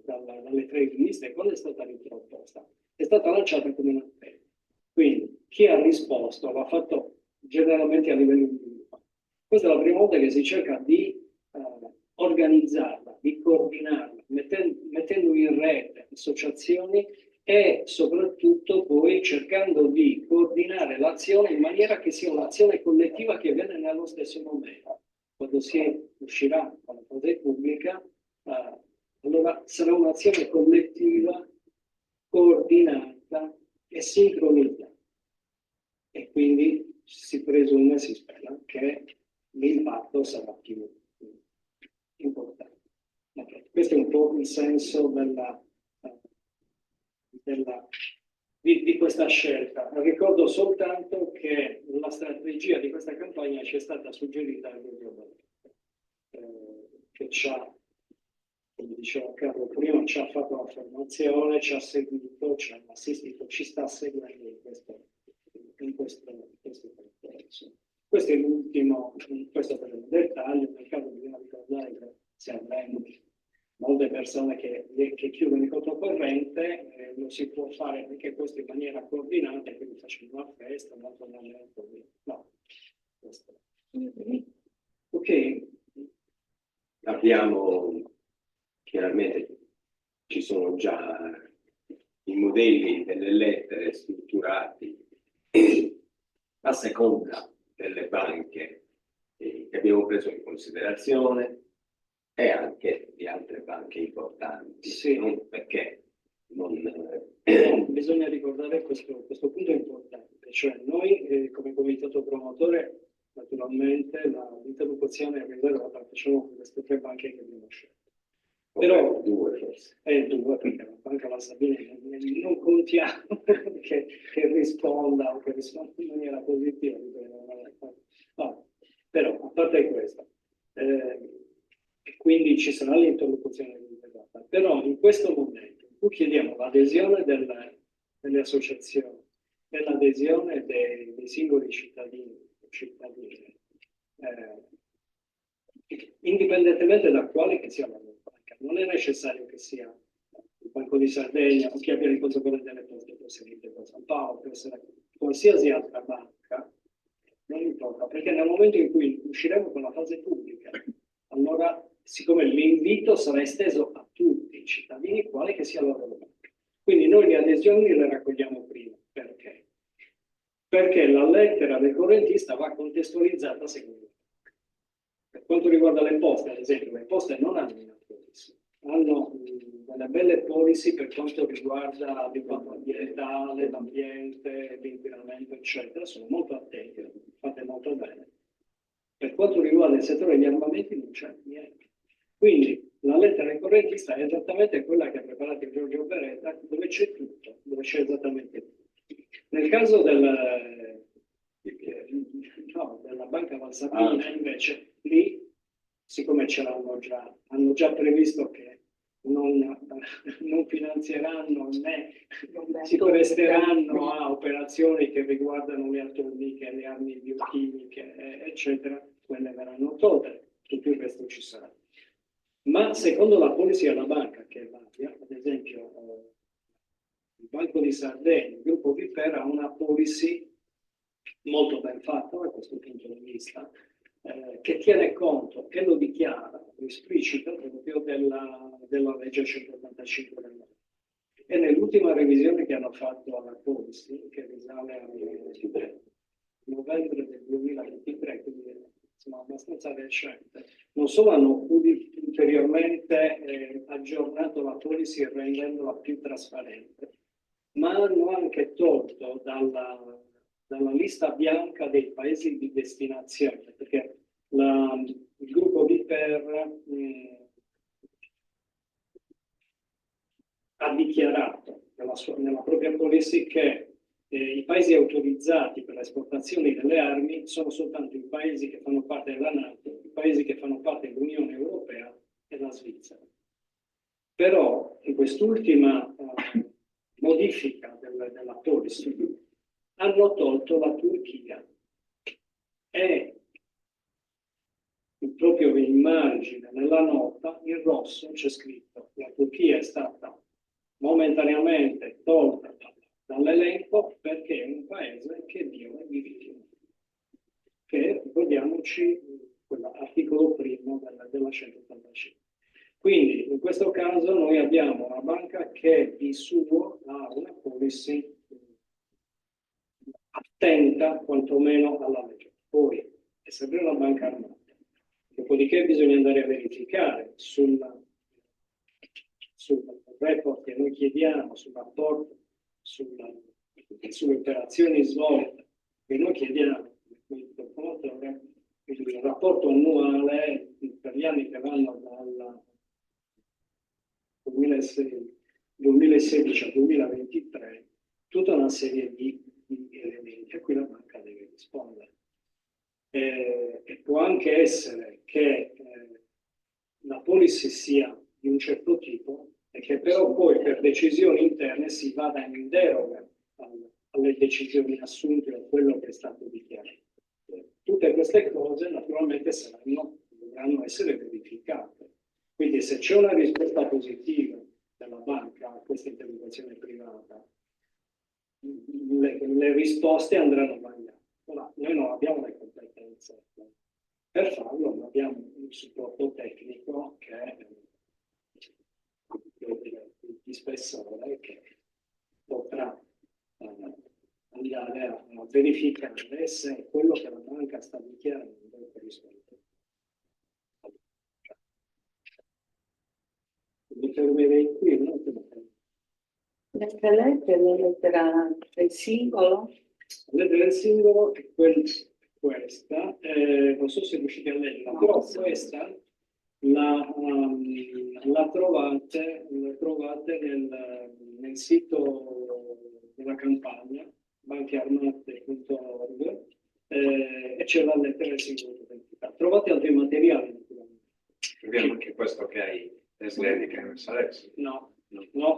Speaker 3: dalle tre liste, quando è stata riproposta? È stata lanciata come un appello. Quindi chi ha risposto l'ha fatto generalmente a livello individuale. Questa è la prima volta che si cerca di organizzarla, di coordinarla, mettendo in rete associazioni e soprattutto poi cercando di coordinare l'azione in maniera che sia un'azione collettiva che avviene nello stesso momento. Quando si uscirà dalla cosa pubblica, allora sarà un'azione collettiva, coordinata e sincronizzata. E quindi si presume, si spera, che l'impatto sarà più importante. Okay. Questo è un po' il senso di questa scelta. Ricordo soltanto che la strategia di questa campagna ci è stata suggerita dal Governo, che ci ha, come diceva Carlo prima, ci ha fatto la formazione, ci ha seguito, ci ha assistito, ci sta seguendo in questo percorso. Questo è l'ultimo, questo per il dettaglio, nel caso bisogna ricordare che si avvengono molte persone che chiudono il conto corrente, lo si può fare anche questo in maniera coordinata, quindi facendo una festa, un altro momento. No. Questo. Ok.
Speaker 2: Abbiamo, chiaramente, ci sono già i modelli delle lettere strutturati a seconda delle banche che abbiamo preso in considerazione e anche di altre banche importanti.
Speaker 3: Sì.
Speaker 2: Perché
Speaker 3: bisogna ricordare questo punto importante, cioè noi come comitato promotore naturalmente l'interlocuzione la facciamo con queste tre banche che abbiamo scelto. Però
Speaker 2: due forse.
Speaker 3: Due, perché la banca Valsabbina non contiamo che risponda o che risponda in maniera positiva. No, però a parte questo, quindi ci sarà l'interlocuzione immediata. Però in questo momento in cui chiediamo l'adesione delle associazioni e l'adesione dei singoli cittadini, indipendentemente da quale che sia la banca, non è necessario che sia il Banco di Sardegna o chi abbia il conto corrente delle poste può essere Intesa San Paolo, può essere qualsiasi altra banca, non importa, perché nel momento in cui usciremo con la fase pubblica, allora, siccome l'invito sarà esteso a tutti i cittadini, quale che sia la loro banca. Quindi noi le adesioni le raccogliamo prima. Perché? Perché la lettera del correntista va contestualizzata secondo. Per quanto riguarda le poste, ad esempio, le poste non hanno una policy, hanno delle belle policy per quanto riguarda l'impatto ambientale, l'ambiente, l'inquinamento, eccetera, sono molto attenti, fatte molto bene. Per quanto riguarda il settore degli armamenti non c'è niente. Quindi la lettera del correntista è esattamente quella che ha preparato Giorgio Beretta, dove c'è tutto, dove c'è esattamente tutto. Nel caso della Banca Valsapina, invece, lì, siccome ce l'hanno già, hanno già previsto che non finanzieranno né si presteranno a operazioni che riguardano le atomiche, le armi biochimiche, eccetera, quelle verranno tolte, tutto il resto ci sarà. Ma secondo la policy della banca, che è varia, ad esempio il Banco di Sardegna, il gruppo BPER ha una policy molto ben fatta da questo punto di vista, che tiene conto, che lo dichiara, lo esplicita proprio della legge 185 del 9. E nell'ultima revisione che hanno fatto alla policy, che risale al novembre del 2023, quindi insomma abbastanza recente, non solo hanno ulteriormente aggiornato la policy rendendola più trasparente, ma hanno anche tolto dalla lista bianca dei paesi di destinazione, perché il gruppo BPER ha dichiarato nella propria policy che i paesi autorizzati per l'esportazione delle armi sono soltanto i paesi che fanno parte della NATO, i paesi che fanno parte dell'Unione Europea e la Svizzera. Però in quest'ultima modifica della policy hanno tolto la Turchia e proprio in margine nella nota in rosso c'è scritto che la Turchia è stata momentaneamente tolta dall'elenco perché è un paese che viola i diritti umani, che ricordiamoci quell'articolo primo della 185. Quindi in questo caso noi abbiamo una banca che di suo ha una policy attenta quantomeno alla legge. Poi è sempre una banca armata. Dopodiché bisogna andare a verificare sul report che noi chiediamo, sul rapporto, sulle operazioni svolte che noi chiediamo, il rapporto annuale per gli anni che vanno dal 2016 al 2023, tutta una serie di elementi a cui la banca deve rispondere. E può anche essere che la policy sia di un certo tipo e che però poi per decisioni interne si vada in deroga alle decisioni assunte o quello che è stato dichiarato. Tutte queste cose naturalmente dovranno essere verificate. Quindi se c'è una risposta positiva della banca a questa interrogazione privata, le risposte andranno vagliate. Ora, noi non abbiamo le competenze per farlo, ma abbiamo un supporto tecnico che è di spessore che potrà andare a verificare se quello che la banca sta dichiarando è corrispondente. Mi fermerei qui, no?
Speaker 5: La lettera del singolo?
Speaker 3: La lettera del singolo è questa, non so se riuscite a leggerla, però questa la trovate nel sito della campagna banchearmate.org e c'è la lettera del singolo d'identità. Trovate altri materiali naturalmente.
Speaker 4: Abbiamo anche questo che hai Esledica nel Salezzo.
Speaker 3: No,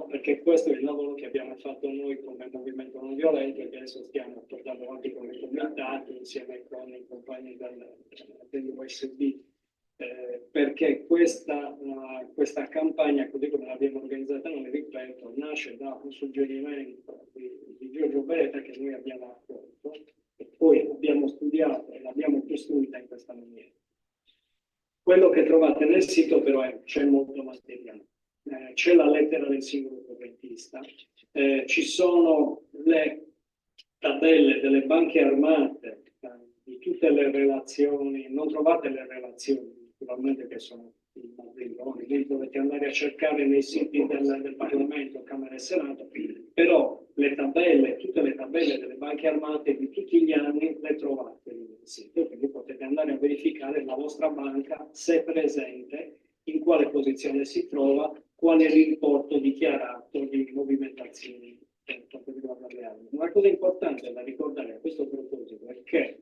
Speaker 3: perché questo è il lavoro che abbiamo fatto noi come movimento non violento e che adesso stiamo portando avanti come comunità insieme con i compagni dell'USB. perché questa campagna, così come l'abbiamo organizzata noi, ripeto, nasce da un suggerimento di Giorgio Beretta che noi abbiamo accolto e poi abbiamo studiato e l'abbiamo costruita in questa maniera. Quello che trovate nel sito però c'è molto materiale. C'è la lettera del singolo correntista, ci sono le tabelle delle banche armate, di tutte le relazioni, non trovate le relazioni naturalmente che sono i madrilloni, lì dovete andare a cercare nei siti del Parlamento, Camera e Senato, però le tabelle, tutte le tabelle delle banche armate di tutti gli anni le trovate lì nel sito, quindi potete andare a verificare la vostra banca se è presente, in quale posizione si trova, qual è l'importo dichiarato di movimentazioni per quanto riguarda le armi. Una cosa importante da ricordare a questo proposito è che,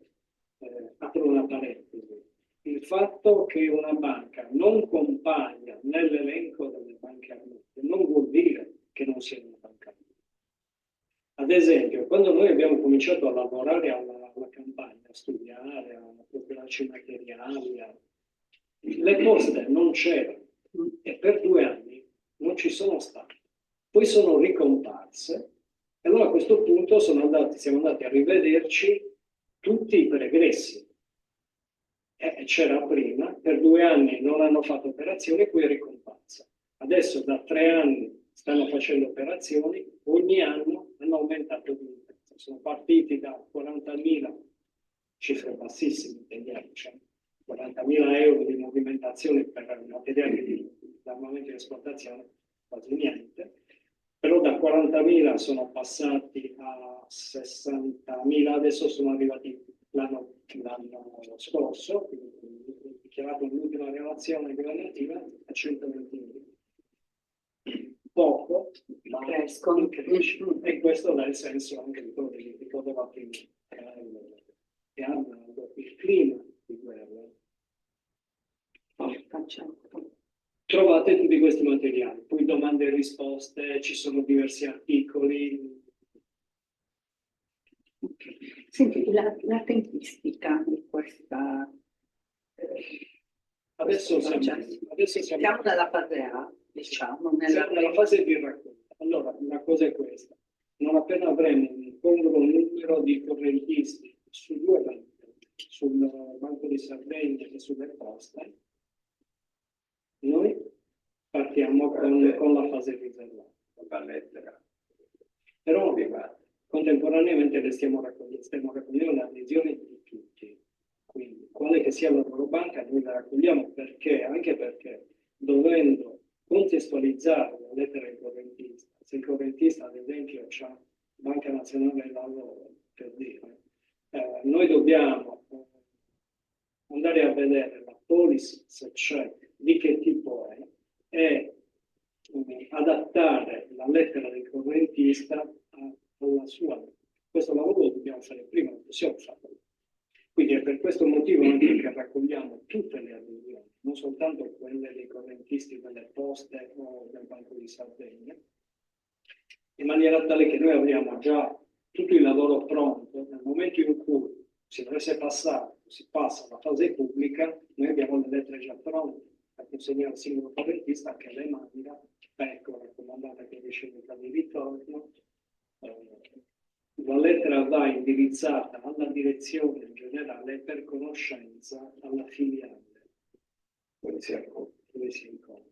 Speaker 3: apro una parentesi, il fatto che una banca non compaia nell'elenco delle banche armate non vuol dire che non sia una banca armata. Ad esempio, quando noi abbiamo cominciato a lavorare alla campagna, a studiare, a procurarci materiali, le poste non c'erano e per 2 anni non ci sono state. Poi sono ricomparse e allora a questo punto siamo andati a rivederci tutti i pregressi. C'era prima, per 2 anni non hanno fatto operazioni, poi è ricomparsa. Adesso da 3 anni stanno facendo operazioni, ogni anno hanno aumentato di interesse. Sono partiti da 40.000, cifre bassissime, intendiamoci, 40.000 euro di movimentazione per materiali di armamento di esportazione, quasi niente. Però da 40.000 sono passati a 60.000, adesso sono arrivati l'anno scorso, quindi dichiarato l'ultima relazione governativa, a 120.000. Poco, ma
Speaker 5: Crescono.
Speaker 3: e questo dà il senso anche di quello che ricordava prima, che hanno il clima di guerra. Trovate tutti questi materiali, poi domande e risposte, ci sono diversi articoli.
Speaker 5: Senti, la tempistica di questa...
Speaker 3: Adesso siamo
Speaker 5: Siamo nella fase A, diciamo,
Speaker 3: siamo nella fase di raccolta. Allora, una cosa è questa. Non appena avremo un congruo numero di correntisti su 2 banche, sul Banco di Sardegna e sulle poste, noi partiamo con la fase riservata.
Speaker 2: La lettera.
Speaker 3: Però contemporaneamente stiamo raccogliendo le adesioni di tutti. Quindi, quale che sia la loro banca, noi la raccogliamo perché, anche perché, dovendo contestualizzare la lettera del correntista, se il correntista, ad esempio, ha Banca Nazionale del Lavoro, per dire, noi dobbiamo andare a vedere la policy, se c'è, di che tipo è, e adattare la lettera del correntista alla sua. Questo lavoro lo dobbiamo fare prima, non possiamo farlo. Quindi è per questo motivo anche che raccogliamo tutte le adesioni, non soltanto quelle dei correntisti delle poste o del Banco di Sardegna, in maniera tale che noi abbiamo già tutto il lavoro pronto. Nel momento in cui si dovesse passare, si passa alla fase pubblica, noi abbiamo le lettere già pronte a consegnare al singolo correntista che le manda, ecco, raccomandata che riceve di ritorno. La lettera va indirizzata alla direzione generale per conoscenza alla filiale. Dove si incontra.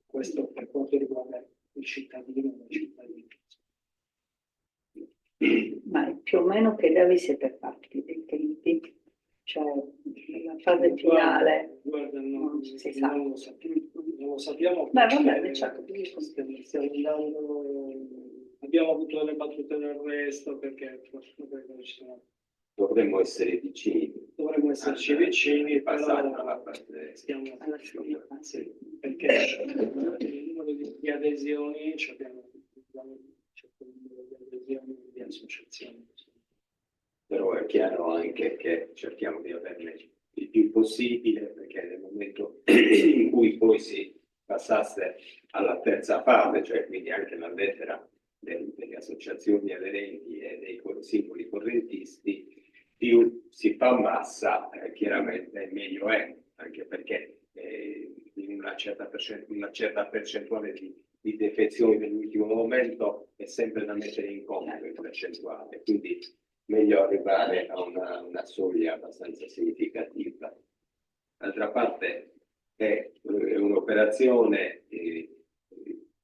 Speaker 3: Questo per quanto riguarda il cittadino e la cittadina.
Speaker 5: Ma più o meno che da vi siete fatti dei tempi? Cioè, la fase finale?
Speaker 3: Guarda,
Speaker 5: non si sa.
Speaker 3: Non lo sappiamo.
Speaker 5: Beh, va bene, certo.
Speaker 3: Stiamo andando, abbiamo avuto le battute d'arresto perché
Speaker 2: Dovremmo essere vicini.
Speaker 3: Dovremmo esserci vicini,
Speaker 2: passando
Speaker 3: però
Speaker 2: alla fase.
Speaker 3: stiamo
Speaker 5: Alla fine.
Speaker 3: sì, perché il numero di adesioni abbiamo il numero di adesioni di associazioni.
Speaker 2: Però è chiaro anche che cerchiamo di averne il più possibile, perché nel momento in cui poi si passasse alla terza fase, cioè quindi anche la lettera delle associazioni aderenti e dei singoli correntisti, più si fa massa, chiaramente meglio è, anche perché una certa percentuale di defezioni nell'ultimo momento è sempre da mettere in conto in percentuale, quindi meglio arrivare a una soglia abbastanza significativa. D'altra parte è un'operazione,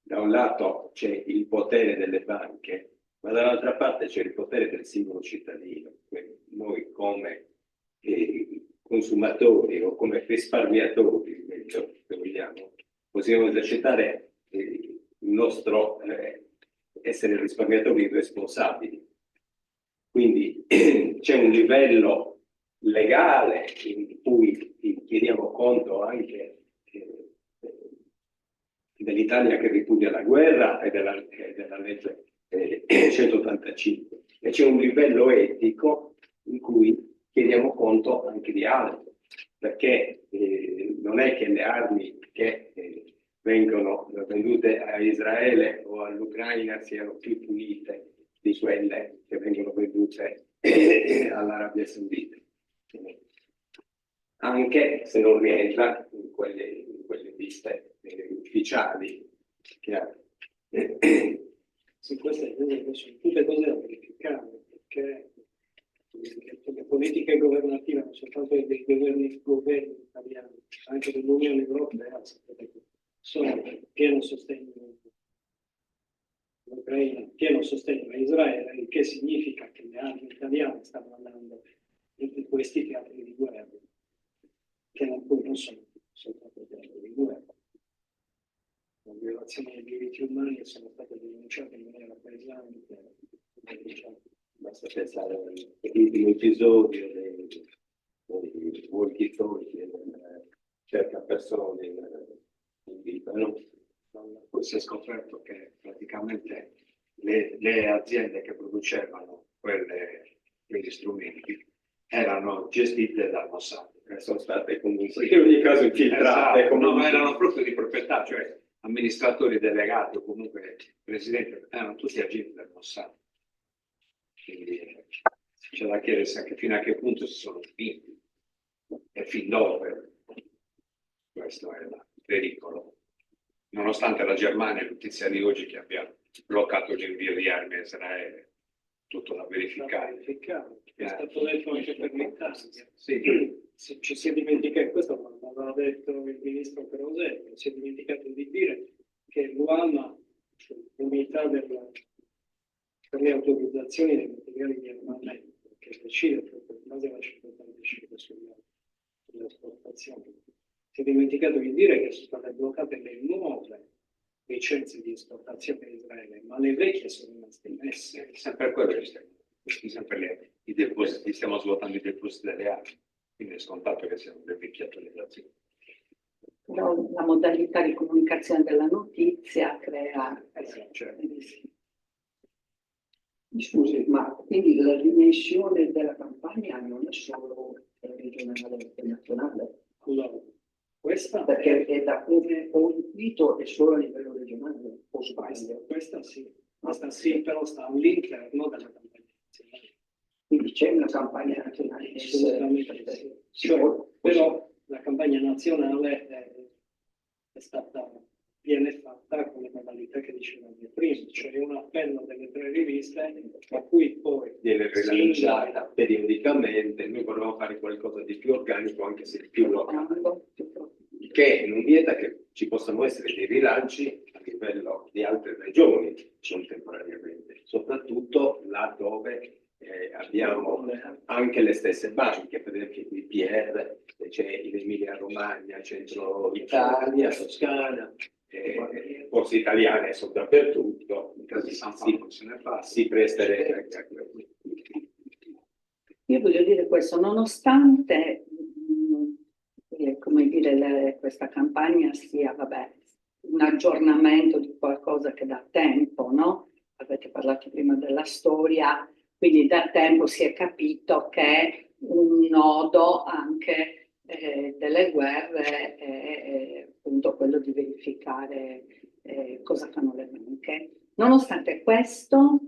Speaker 2: da un lato c'è il potere delle banche, ma dall'altra parte c'è il potere del singolo cittadino. Noi come consumatori o come risparmiatori, meglio, se vogliamo, possiamo esercitare il nostro essere risparmiatori responsabili. Quindi c'è un livello legale in cui chiediamo conto anche dell'Italia che ripudia la guerra e della legge 185, e c'è un livello etico in cui chiediamo conto anche di altro, perché non è che le armi che vengono vendute a Israele o all'Ucraina siano più pulite di quelle che vengono vendute all'Arabia Saudita, anche se non rientra in quelle liste ufficiali.
Speaker 3: Sì, queste sono tutte cose da verificare, perché le politiche governative, non soltanto dei governi italiani, anche dell'Unione Europea, sono pieno sostegno all'Ucraina, pieno sostegno a Israele, il che significa che le armi italiane stanno andando in questi teatri di guerra, che non sono soltanto teatri di guerra. Le violazioni dei diritti umani sono state denunciate in maniera pesante.
Speaker 2: Basta pensare all'ultimo episodio dei walkie-talkie, cerca persone in vita, no?
Speaker 4: Poi si è scoperto che praticamente le aziende che producevano quegli strumenti erano gestite dal Mossad.
Speaker 2: Sono state comunque in ogni caso infiltrate.
Speaker 4: Esatto, no, ma erano proprio di proprietà, cioè amministratori delegati o comunque presidenti, erano tutti agenti del Mossad. Quindi c'è da chiedersi anche fino a che punto si sono spinti e fin dove. Questo è il pericolo. Nonostante la Germania, notizia di oggi, che abbia bloccato l'invio di armi a Israele, tutto da verificare.
Speaker 3: È stato detto anche per l'Italia.
Speaker 4: Sì.
Speaker 3: Ci si è dimenticato, questo l'aveva detto il ministro Peroselli, si è dimenticato di dire che l'UAMA, cioè l'unità per le autorizzazioni dei materiali di armamento, che decide proprio in base alla 185 sulle esportazioni, si è dimenticato di dire che sono state bloccate le nuove licenze di esportazione di Israele, ma le vecchie sono rimaste messe.
Speaker 4: Sempre quello che sempre i depositi, stiamo svuotando i depositi delle armi, quindi è scontato che siano delle vecchiature di azioni.
Speaker 5: Però la modalità di comunicazione della notizia crea
Speaker 4: Certo.
Speaker 6: Scusi, ma quindi la dimensione della campagna non è solo regionale e nazionale?
Speaker 3: Allora, questa
Speaker 6: Perché è da come ho intuito è solo a livello regionale, o sbaglio?
Speaker 3: questa sì, però sta all'interno della campagna nazionale.
Speaker 6: Quindi c'è una campagna nazionale che
Speaker 3: Assolutamente sì. Però la campagna nazionale viene fatta con le modalità che dicevamo prima, cioè un appello delle 3 riviste a cui poi
Speaker 2: viene rilanciata periodicamente. Noi volevamo fare qualcosa di più organico, anche se più locale, che non vieta che ci possano essere dei rilanci a livello di altre regioni contemporaneamente, soprattutto là dove abbiamo anche le stesse banche, per esempio il BPR, c'è l'Emilia Romagna, Centro Italia, Toscana, forse italiane sono dappertutto, in caso di San Paolo se ne fa, si presterei anche a quello.
Speaker 5: Io voglio dire questo, nonostante come dire, questa campagna sia un aggiornamento di qualcosa che da tempo, no? Avete parlato prima della storia, quindi da tempo si è capito che un nodo anche delle guerre è appunto quello di verificare cosa fanno le banche. Nonostante questo,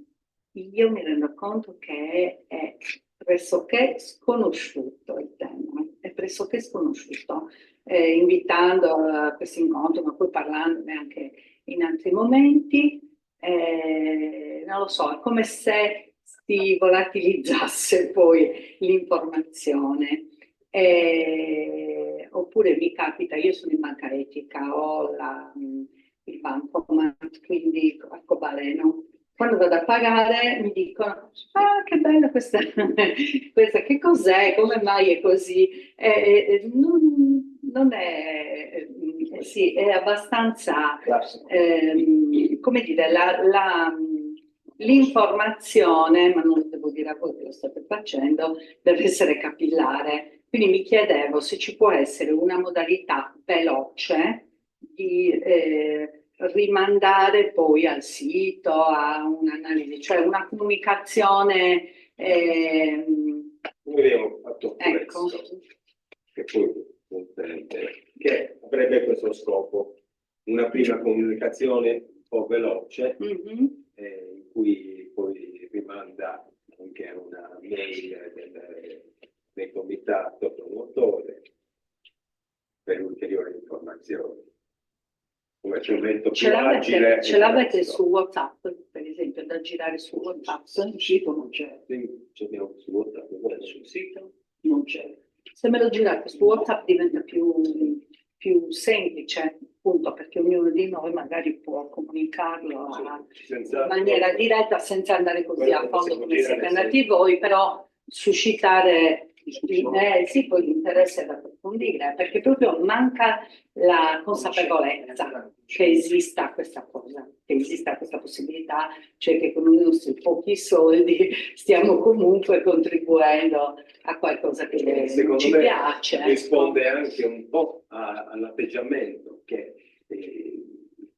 Speaker 5: io mi rendo conto che è pressoché sconosciuto il tema, è pressoché pressoché sconosciuto, invitando a questo incontro, ma poi parlandone anche in altri momenti. Non lo so, è come se si volatilizzasse poi l'informazione. Oppure mi capita, io sono in banca etica, ho il bancomat, quindi arcobaleno. Quando vado a pagare mi dicono, ah che bella questa, questa che cos'è, come mai è così? Non è, sì, è abbastanza, come dire, l'informazione, ma non lo devo dire a voi che lo state facendo, deve essere capillare. Quindi mi chiedevo se ci può essere una modalità veloce di rimandare poi al sito, a un'analisi, cioè una comunicazione.
Speaker 2: Noi abbiamo fatto
Speaker 5: Ecco.
Speaker 2: questo, che poi che avrebbe questo scopo, una prima comunicazione un po' veloce, in cui poi rimanda anche a una mail del comitato promotore per ulteriori informazioni. Come strumento più agile.
Speaker 5: Ce l'avete su WhatsApp, per esempio, da girare su WhatsApp?
Speaker 3: Sul sito non c'è.
Speaker 2: Sì, ce l'abbiamo su WhatsApp,
Speaker 3: Sul sito non c'è.
Speaker 5: Se me lo girate su WhatsApp diventa più semplice, appunto, perché ognuno di noi magari può comunicarlo in maniera diretta senza andare così a fondo come siete andati voi, però suscitare sì, poi l'interesse ad approfondire, perché proprio manca la consapevolezza che esista questa cosa, che esista questa possibilità, cioè che con i nostri pochi soldi stiamo comunque contribuendo a qualcosa che
Speaker 2: secondo
Speaker 5: ci
Speaker 2: me
Speaker 5: piace.
Speaker 2: risponde anche un po' all'atteggiamento che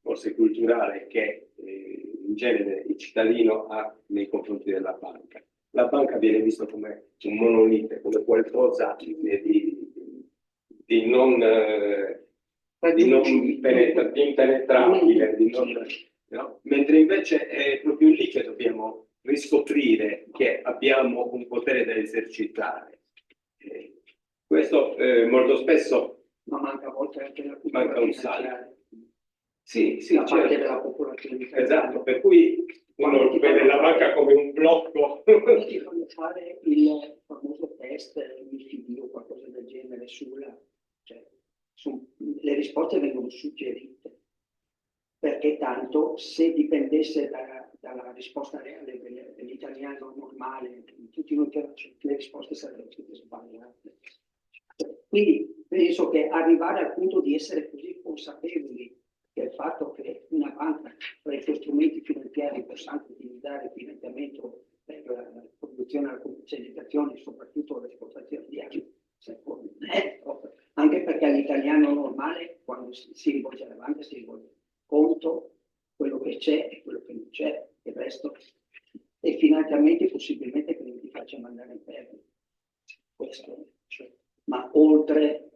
Speaker 2: forse culturale che in genere il cittadino ha nei confronti della banca. La banca viene vista come un monolite, come qualcosa di non impenetrabile, no? Mentre invece è proprio lì che dobbiamo riscoprire che abbiamo un potere da esercitare. Questo molto spesso
Speaker 3: Ma manca a volte anche la cultura
Speaker 2: manca un
Speaker 3: finanziaria.
Speaker 2: salto. Sì,
Speaker 3: Da parte
Speaker 2: certo.
Speaker 3: della popolazione italiana.
Speaker 2: Esatto, per cui uno vede la banca come un blocco.
Speaker 3: Quando ti fanno fare il famoso test, il CD o qualcosa del genere cioè, le risposte vengono suggerite, perché tanto se dipendesse dalla risposta reale dell'italiano normale, tutti noi le risposte sarebbero tutte sbagliate. Quindi penso che arrivare al punto di essere così consapevoli del fatto che una banca tra i suoi strumenti finanziari possa anche utilizzare finanziamento per la produzione, la commercializzazione e soprattutto l'esportazione di armi, anche perché all'italiano normale quando si rivolge alla banca si rivolge conto quello che c'è e quello che non c'è, il resto e finanziamenti possibilmente che non ti faccia mandare in perno. Questo, cioè, ma oltre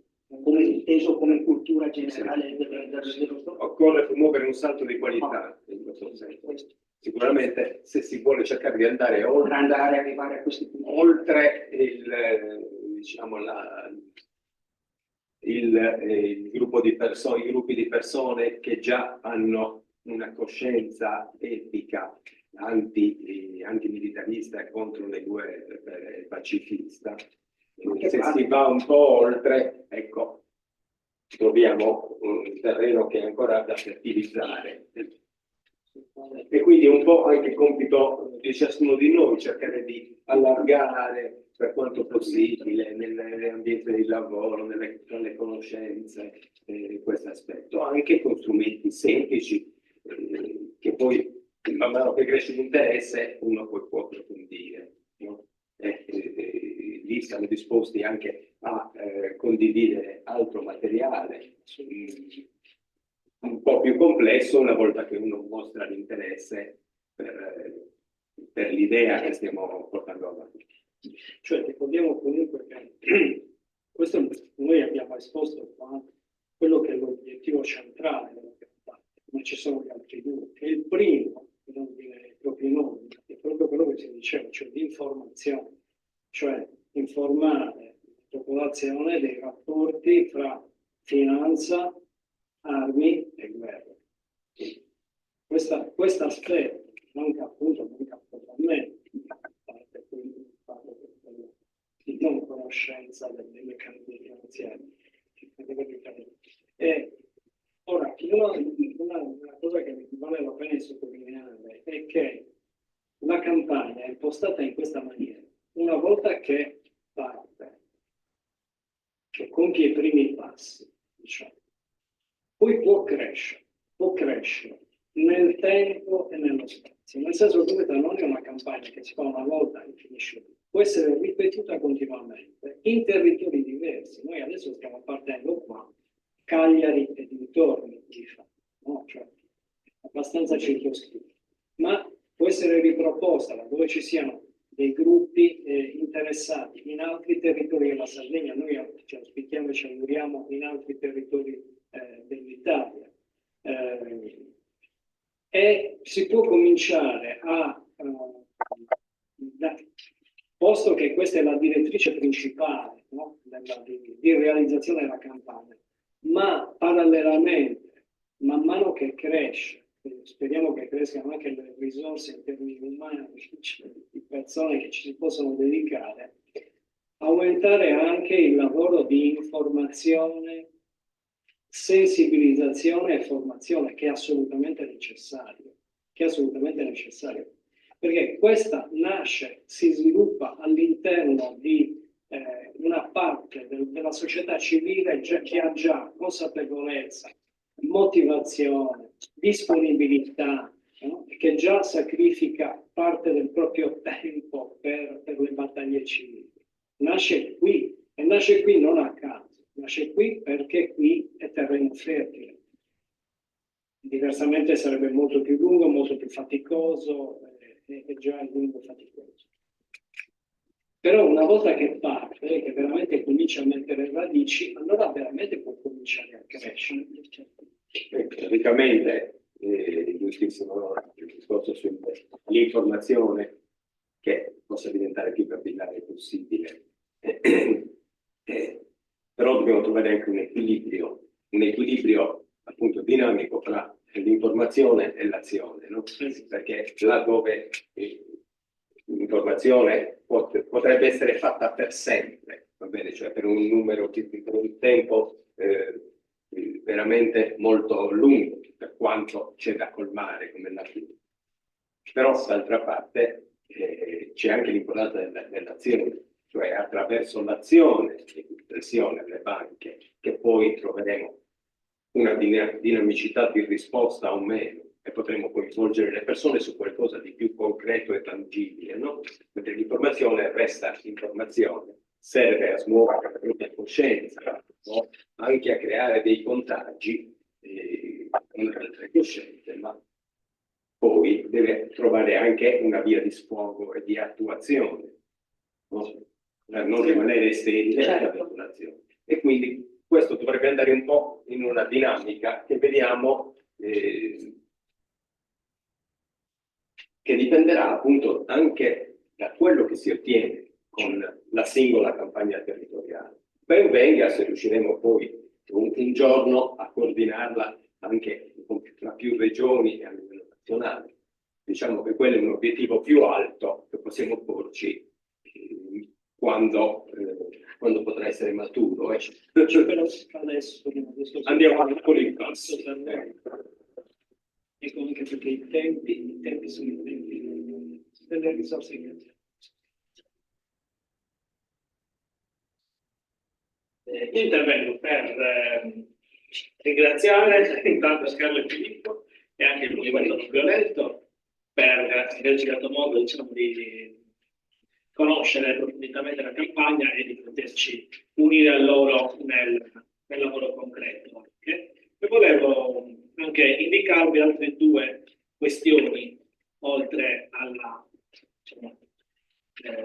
Speaker 3: come inteso come cultura generale dello Stato.
Speaker 2: Occorre promuovere un salto di qualità in questo senso. Sicuramente se si vuole cercare di andare oltre,
Speaker 3: arrivare a questi punti.
Speaker 2: oltre diciamo, il gruppo di persone, i gruppi di persone che già hanno una coscienza etica antimilitarista e contro le guerre pacifista. Se si va un po' oltre, ecco, troviamo un terreno che è ancora da fertilizzare. E quindi un po' anche il compito di ciascuno di noi cercare di allargare per quanto possibile nell'ambiente di lavoro, nelle conoscenze, questo aspetto, anche con strumenti semplici che poi man mano che cresce l'interesse uno poi può approfondire. No? Lì siamo disposti anche a condividere altro materiale un po' più complesso una volta che uno mostra l'interesse per l'idea che stiamo portando avanti.
Speaker 3: Cioè ricordiamo comunque che questo noi abbiamo esposto qua quello che è l'obiettivo centrale della campagna, ma ci sono gli altri due. E il primo, non dire i propri nomi, è proprio quello che si diceva, cioè l'informazione, cioè informare la popolazione trasformazione dei rapporti fra finanza, armi e guerra. Questo aspetto manca totalmente, a parte quindi il fatto di non conoscenza dei meccanismi finanziari. Ora, una cosa che vale la pena sottolineare è che la campagna è impostata in questa maniera. Una volta che parte, che compie i primi passi, diciamo, poi può crescere nel tempo e nello spazio. Nel senso che questa non è una campagna che si fa una volta e finisce lì. Può essere ripetuta continuamente in territori diversi. Noi adesso stiamo partendo qua, Cagliari e dintorni, di fatto, no? Cioè, abbastanza circoscritto. Ma può essere riproposta laddove ci siano dei gruppi interessati in altri territori della Sardegna. Noi ci auspichiamo e ci auguriamo in altri territori dell'Italia. E si può cominciare posto che questa è la direttrice principale, no? di realizzazione della campagna, ma parallelamente, man mano che cresce, speriamo che crescano anche le risorse in termini umani, di persone che ci si possono dedicare, aumentare anche il lavoro di informazione, sensibilizzazione e formazione, che è assolutamente necessario, perché questa nasce, si sviluppa all'interno di una parte della società civile che ha già consapevolezza, motivazione, disponibilità, no? Che già sacrifica parte del proprio tempo per le battaglie civili. Nasce qui, e nasce qui non a caso, nasce qui perché qui è terreno fertile. Diversamente sarebbe molto più lungo, molto più faticoso, e già è lungo faticoso. Però una volta che parte, che veramente comincia a mettere radici, allora veramente può cominciare a crescere.
Speaker 2: Praticamente, giustissimo il discorso sull'informazione che possa diventare più capillare possibile. Però dobbiamo trovare anche un equilibrio appunto dinamico tra l'informazione e l'azione, no? Perché laddove l'informazione potrebbe essere fatta per sempre, va bene? Cioè per un tempo veramente molto lungo, per quanto c'è da colmare come natura. Però d'altra parte c'è anche l'importanza dell'azione, cioè attraverso l'azione di pressione alle banche che poi troveremo una dinamicità di risposta o meno e potremo coinvolgere le persone su qualcosa di più concreto e tangibile, no? Mentre l'informazione resta informazione, serve a smuovere la propria coscienza, no? Anche a creare dei contagi con altre coscienze, ma poi deve trovare anche una via di sfogo e di attuazione, no? Per non rimanere sterile alla popolazione. E quindi questo dovrebbe andare un po' in una dinamica che vediamo che dipenderà appunto anche da quello che si ottiene con la singola campagna territoriale. Ben venga se riusciremo poi un giorno a coordinarla anche tra più regioni e a livello nazionale. Diciamo che quello è un obiettivo più alto che possiamo porci quando potrà essere maturo.
Speaker 3: Però adesso
Speaker 2: andiamo a con il passo.
Speaker 3: Ecco, anche perché i tempi sono i tempi delle risorse finanziarie.
Speaker 1: Io intervengo per ringraziare intanto Scarlo e Filippo e anche il movimento non violento per averci dato modo, diciamo, di conoscere approfonditamente la campagna e di poterci unire a loro nel lavoro concreto. E volevo anche indicarvi altre due questioni, oltre alla, diciamo,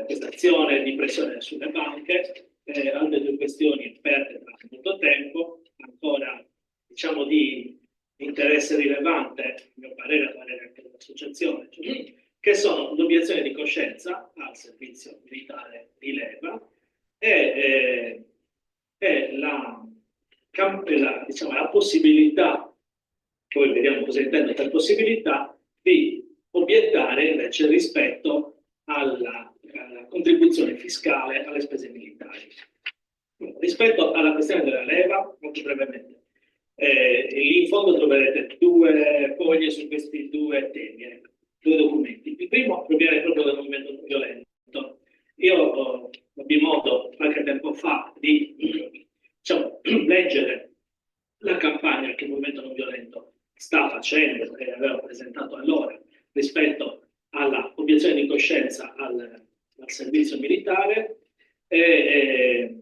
Speaker 1: questa azione di pressione sulle banche, altre due questioni aperte da molto tempo, ancora diciamo di interesse rilevante, a mio parere, a parere anche dell'associazione, cioè, che sono l'obiezione di coscienza al servizio militare di leva e è diciamo, la possibilità, poi vediamo cosa intendo per possibilità, di obiettare invece rispetto alla contribuzione fiscale alle spese militari. Rispetto alla questione della leva, molto brevemente, lì in fondo troverete 2 foglie su questi 2 temi, 2 documenti. Il primo proviene proprio dal movimento non violento. Io ebbi modo qualche tempo fa di diciamo, leggere la campagna che il movimento non violento sta facendo e aveva presentato allora rispetto alla obiezione di coscienza al servizio militare e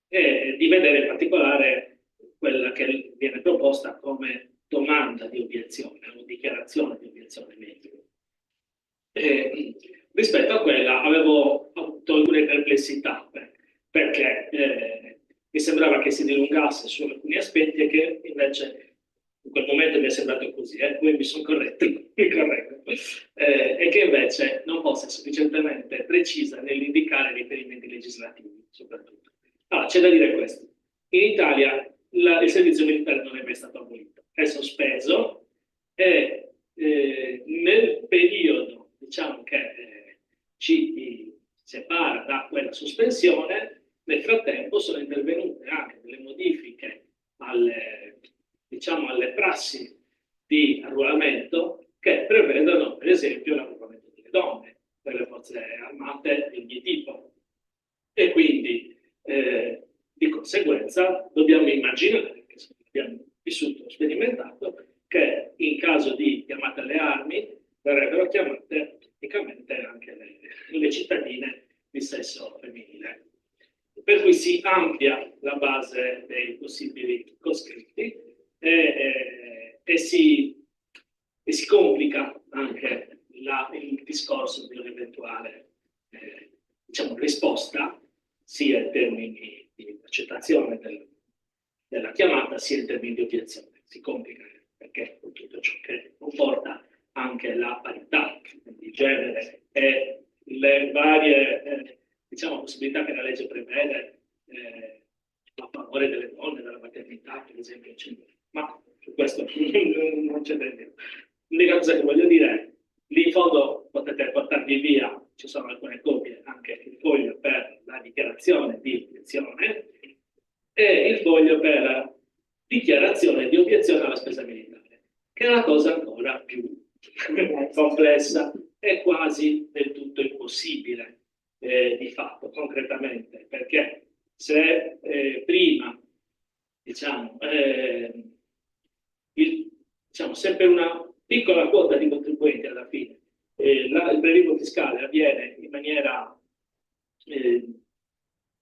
Speaker 1: di vedere in particolare quella che viene proposta come domanda di obiezione o dichiarazione di obiezione meglio. Rispetto a quella avevo avuto alcune perplessità perché mi sembrava che si dilungasse su alcuni aspetti e che invece in quel momento mi è sembrato così, poi mi sono corretto, mi correggo, e che invece non fosse sufficientemente precisa nell'indicare riferimenti legislativi, soprattutto. Allora, c'è da dire questo. In Italia il servizio militare non è mai stato abolito, è sospeso e nel periodo, diciamo, che ci separa da quella sospensione, nel frattempo sono intervenute anche delle modifiche alle prassi di arruolamento che prevedono, per esempio, l'arruolamento delle donne per le forze armate di ogni tipo. E quindi, di conseguenza, dobbiamo immaginare, che abbiamo vissuto e sperimentato, che in caso di chiamata alle armi verrebbero chiamate tecnicamente anche le cittadine di sesso femminile. Per cui si amplia la base dei possibili coscritti e si complica anche il discorso di un'eventuale diciamo, risposta, sia in termini di accettazione della chiamata, sia in termini di obiezione. Si complica perché tutto ciò che comporta anche la parità di genere e le varie diciamo, possibilità che la legge prevede a favore delle donne, della maternità, per esempio, eccetera. Ma su questo non c'è da dire. L'unica cosa che voglio dire è, lì in fondo potete portarvi via, ci sono alcune copie, anche il foglio per la dichiarazione di obiezione e il foglio per la dichiarazione di obiezione alla spesa militare, che è una cosa ancora più complessa e quasi del tutto impossibile di fatto, concretamente, perché se prima diciamo, se per una piccola quota di contribuenti alla fine il prelievo fiscale avviene in maniera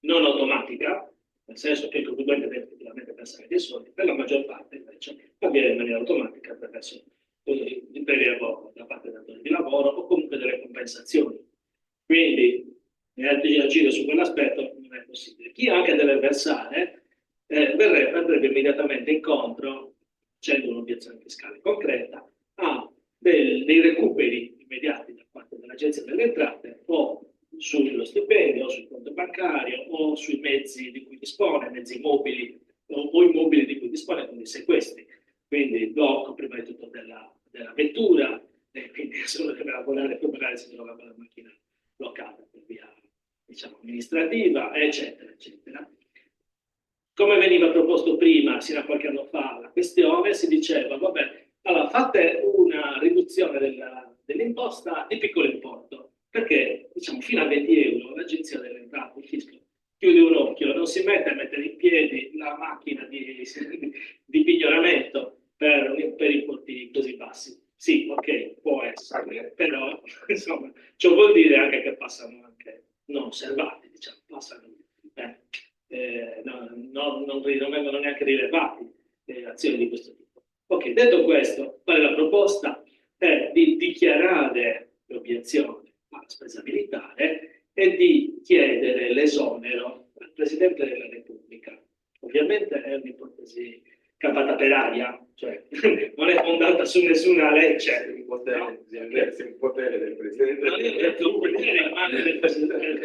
Speaker 1: non automatica, nel senso che il contribuente deve effettivamente versare dei soldi, per la maggior parte invece avviene in maniera automatica attraverso il prelievo da parte del datore di lavoro o comunque delle compensazioni. Quindi agire su quell'aspetto non è possibile. Chi anche deve versare andrebbe immediatamente incontro, facendo un'obiezione fiscale concreta, a dei recuperi immediati da parte dell'Agenzia delle Entrate o sullo stipendio o sul conto bancario o sui mezzi di cui dispone, mezzi mobili o immobili di cui dispone, quindi sequestri. Quindi il blocco prima di tutto della vettura, e quindi se uno deve lavorare, poi magari si trova con la macchina bloccata per via diciamo, amministrativa, eccetera, eccetera. Come veniva proposto prima, sino a qualche anno fa, la questione, si diceva, vabbè, allora fate una riduzione dell'imposta di piccolo importo, perché diciamo, fino a 20 euro l'Agenzia delle Entrate, il fisco, chiude un occhio, non si mette a mettere in piedi la macchina di pignoramento per importi così bassi. Sì, ok, può essere, però insomma, ciò vuol dire anche che passano anche non osservati, diciamo, passano, non vengono neanche rilevati azioni di questo tipo. Ok, detto questo, qual è la proposta? È di dichiarare l'obiezione alla spesa militare e di chiedere l'esonero al Presidente della Repubblica. Ovviamente è un'ipotesi campata per aria, cioè non è fondata su nessuna legge.
Speaker 2: Il potere del Presidente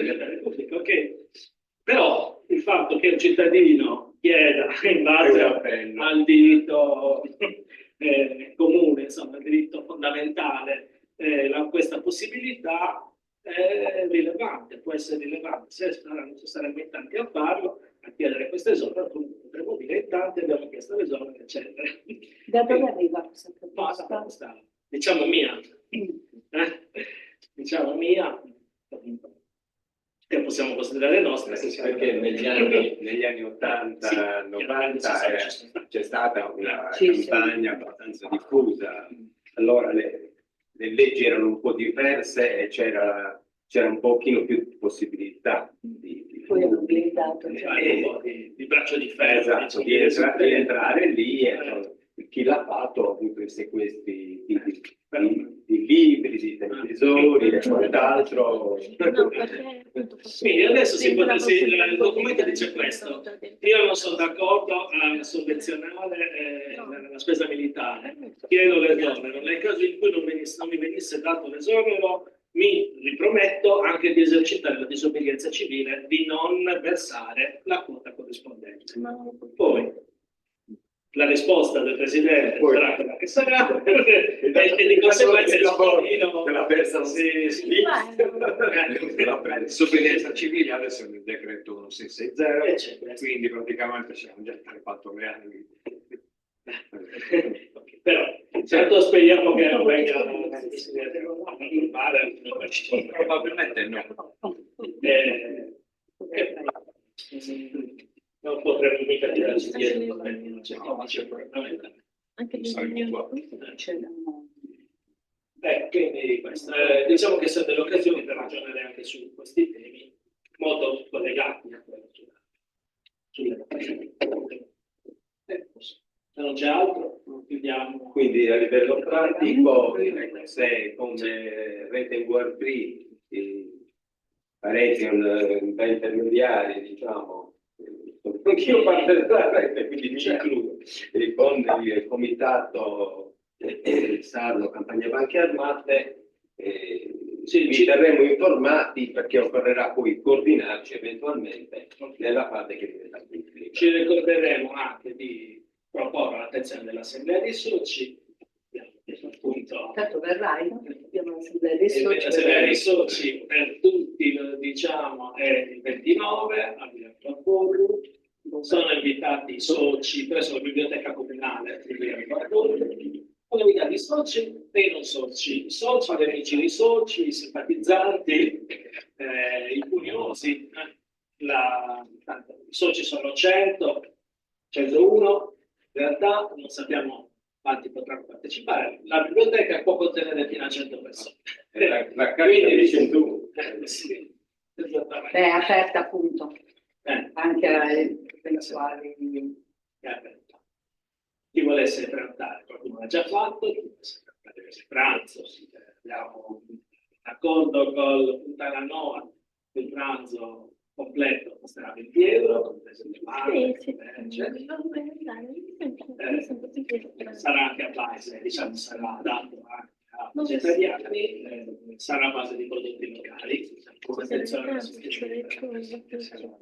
Speaker 1: della Repubblica. Ok, Però il fatto che un cittadino chieda in base al diritto comune, insomma, il diritto fondamentale, questa possibilità è rilevante, può essere rilevante. Se saranno necessariamente in tanti a farlo, a chiedere questa esonero, potremmo dire in tanti abbiamo chiesto l'esonero, eccetera.
Speaker 5: Da dove arriva questa proposta?
Speaker 1: Basta, diciamo mia. Diciamo mia, che possiamo considerare nostra.
Speaker 2: Perché negli anni 80,
Speaker 1: Sì,
Speaker 2: 90 c'è stata una
Speaker 5: Sì,
Speaker 2: campagna abbastanza diffusa. Allora le leggi erano un po' diverse e c'era un pochino più di possibilità
Speaker 5: Poi hanno blindato.
Speaker 1: di braccio di ferro.
Speaker 2: Esatto, di entrare lì e chi l'ha fatto ha avuto i sequestri di libri, di televisori e quant'altro.
Speaker 1: Quindi adesso il documento dice questo: io non sono d'accordo a sovvenzionare la spesa militare, chiedo l'esonero. Nel caso in cui non mi venisse dato l'esonero, mi riprometto anche di esercitare la disobbedienza civile, di non versare la quota corrispondente. Poi la risposta del Presidente sarà quella che sarà, e di conseguenza il cittadino
Speaker 2: la persa
Speaker 4: La disobbedienza civile adesso è nel decreto 660, quindi praticamente siamo già 3-4 anni.
Speaker 1: Però certo speriamo che non venga a
Speaker 4: Probabilmente no.
Speaker 1: Non potremmo mica tirarci dietro, non c'è
Speaker 7: Anche
Speaker 1: quindi questo, diciamo che sono delle occasioni per ragionare anche su questi temi molto collegati a quello se non c'è altro, chiudiamo.
Speaker 2: Quindi a livello pratico, se come rete World Free, da intermediari, diciamo, anch'io parte della rete, quindi mi includo, con il comitato Sardo Campagna Banche Armate, ci terremo informati perché occorrerà poi coordinarci eventualmente nella fase che viene da qui.
Speaker 1: Ci ricorderemo anche di proporre l'attenzione dell'Assemblea dei Soci, appunto.
Speaker 5: Tanto verrai, abbiamo l'Assemblea dei
Speaker 1: L'Assemblea dei Soci per tutti, diciamo, è il 29 a Villa Forum. Sono invitati i soci presso la biblioteca comunale di Villa Forum. Sono invitati i soci e i non soci, i soci, gli amici dei soci, i simpatizzanti, i curiosi. I soci sono 100, 101, in realtà non sappiamo quanti potranno partecipare. La biblioteca può contenere fino a 100 persone.
Speaker 2: La carica di 101.
Speaker 1: Sì,
Speaker 5: è aperta appunto, anche ai eventuali.
Speaker 1: Chi volesse prenotare, qualcuno l'ha già fatto, chi volesse prenotare il pranzo, abbiamo un accordo con Fontana Nova, il pranzo completo costerà 20 euro, compreso il pane, sarà anche a base, diciamo, sarà adatto anche a vegetariani, sarà a base di prodotti locali, come attenzione alla sostenibilità.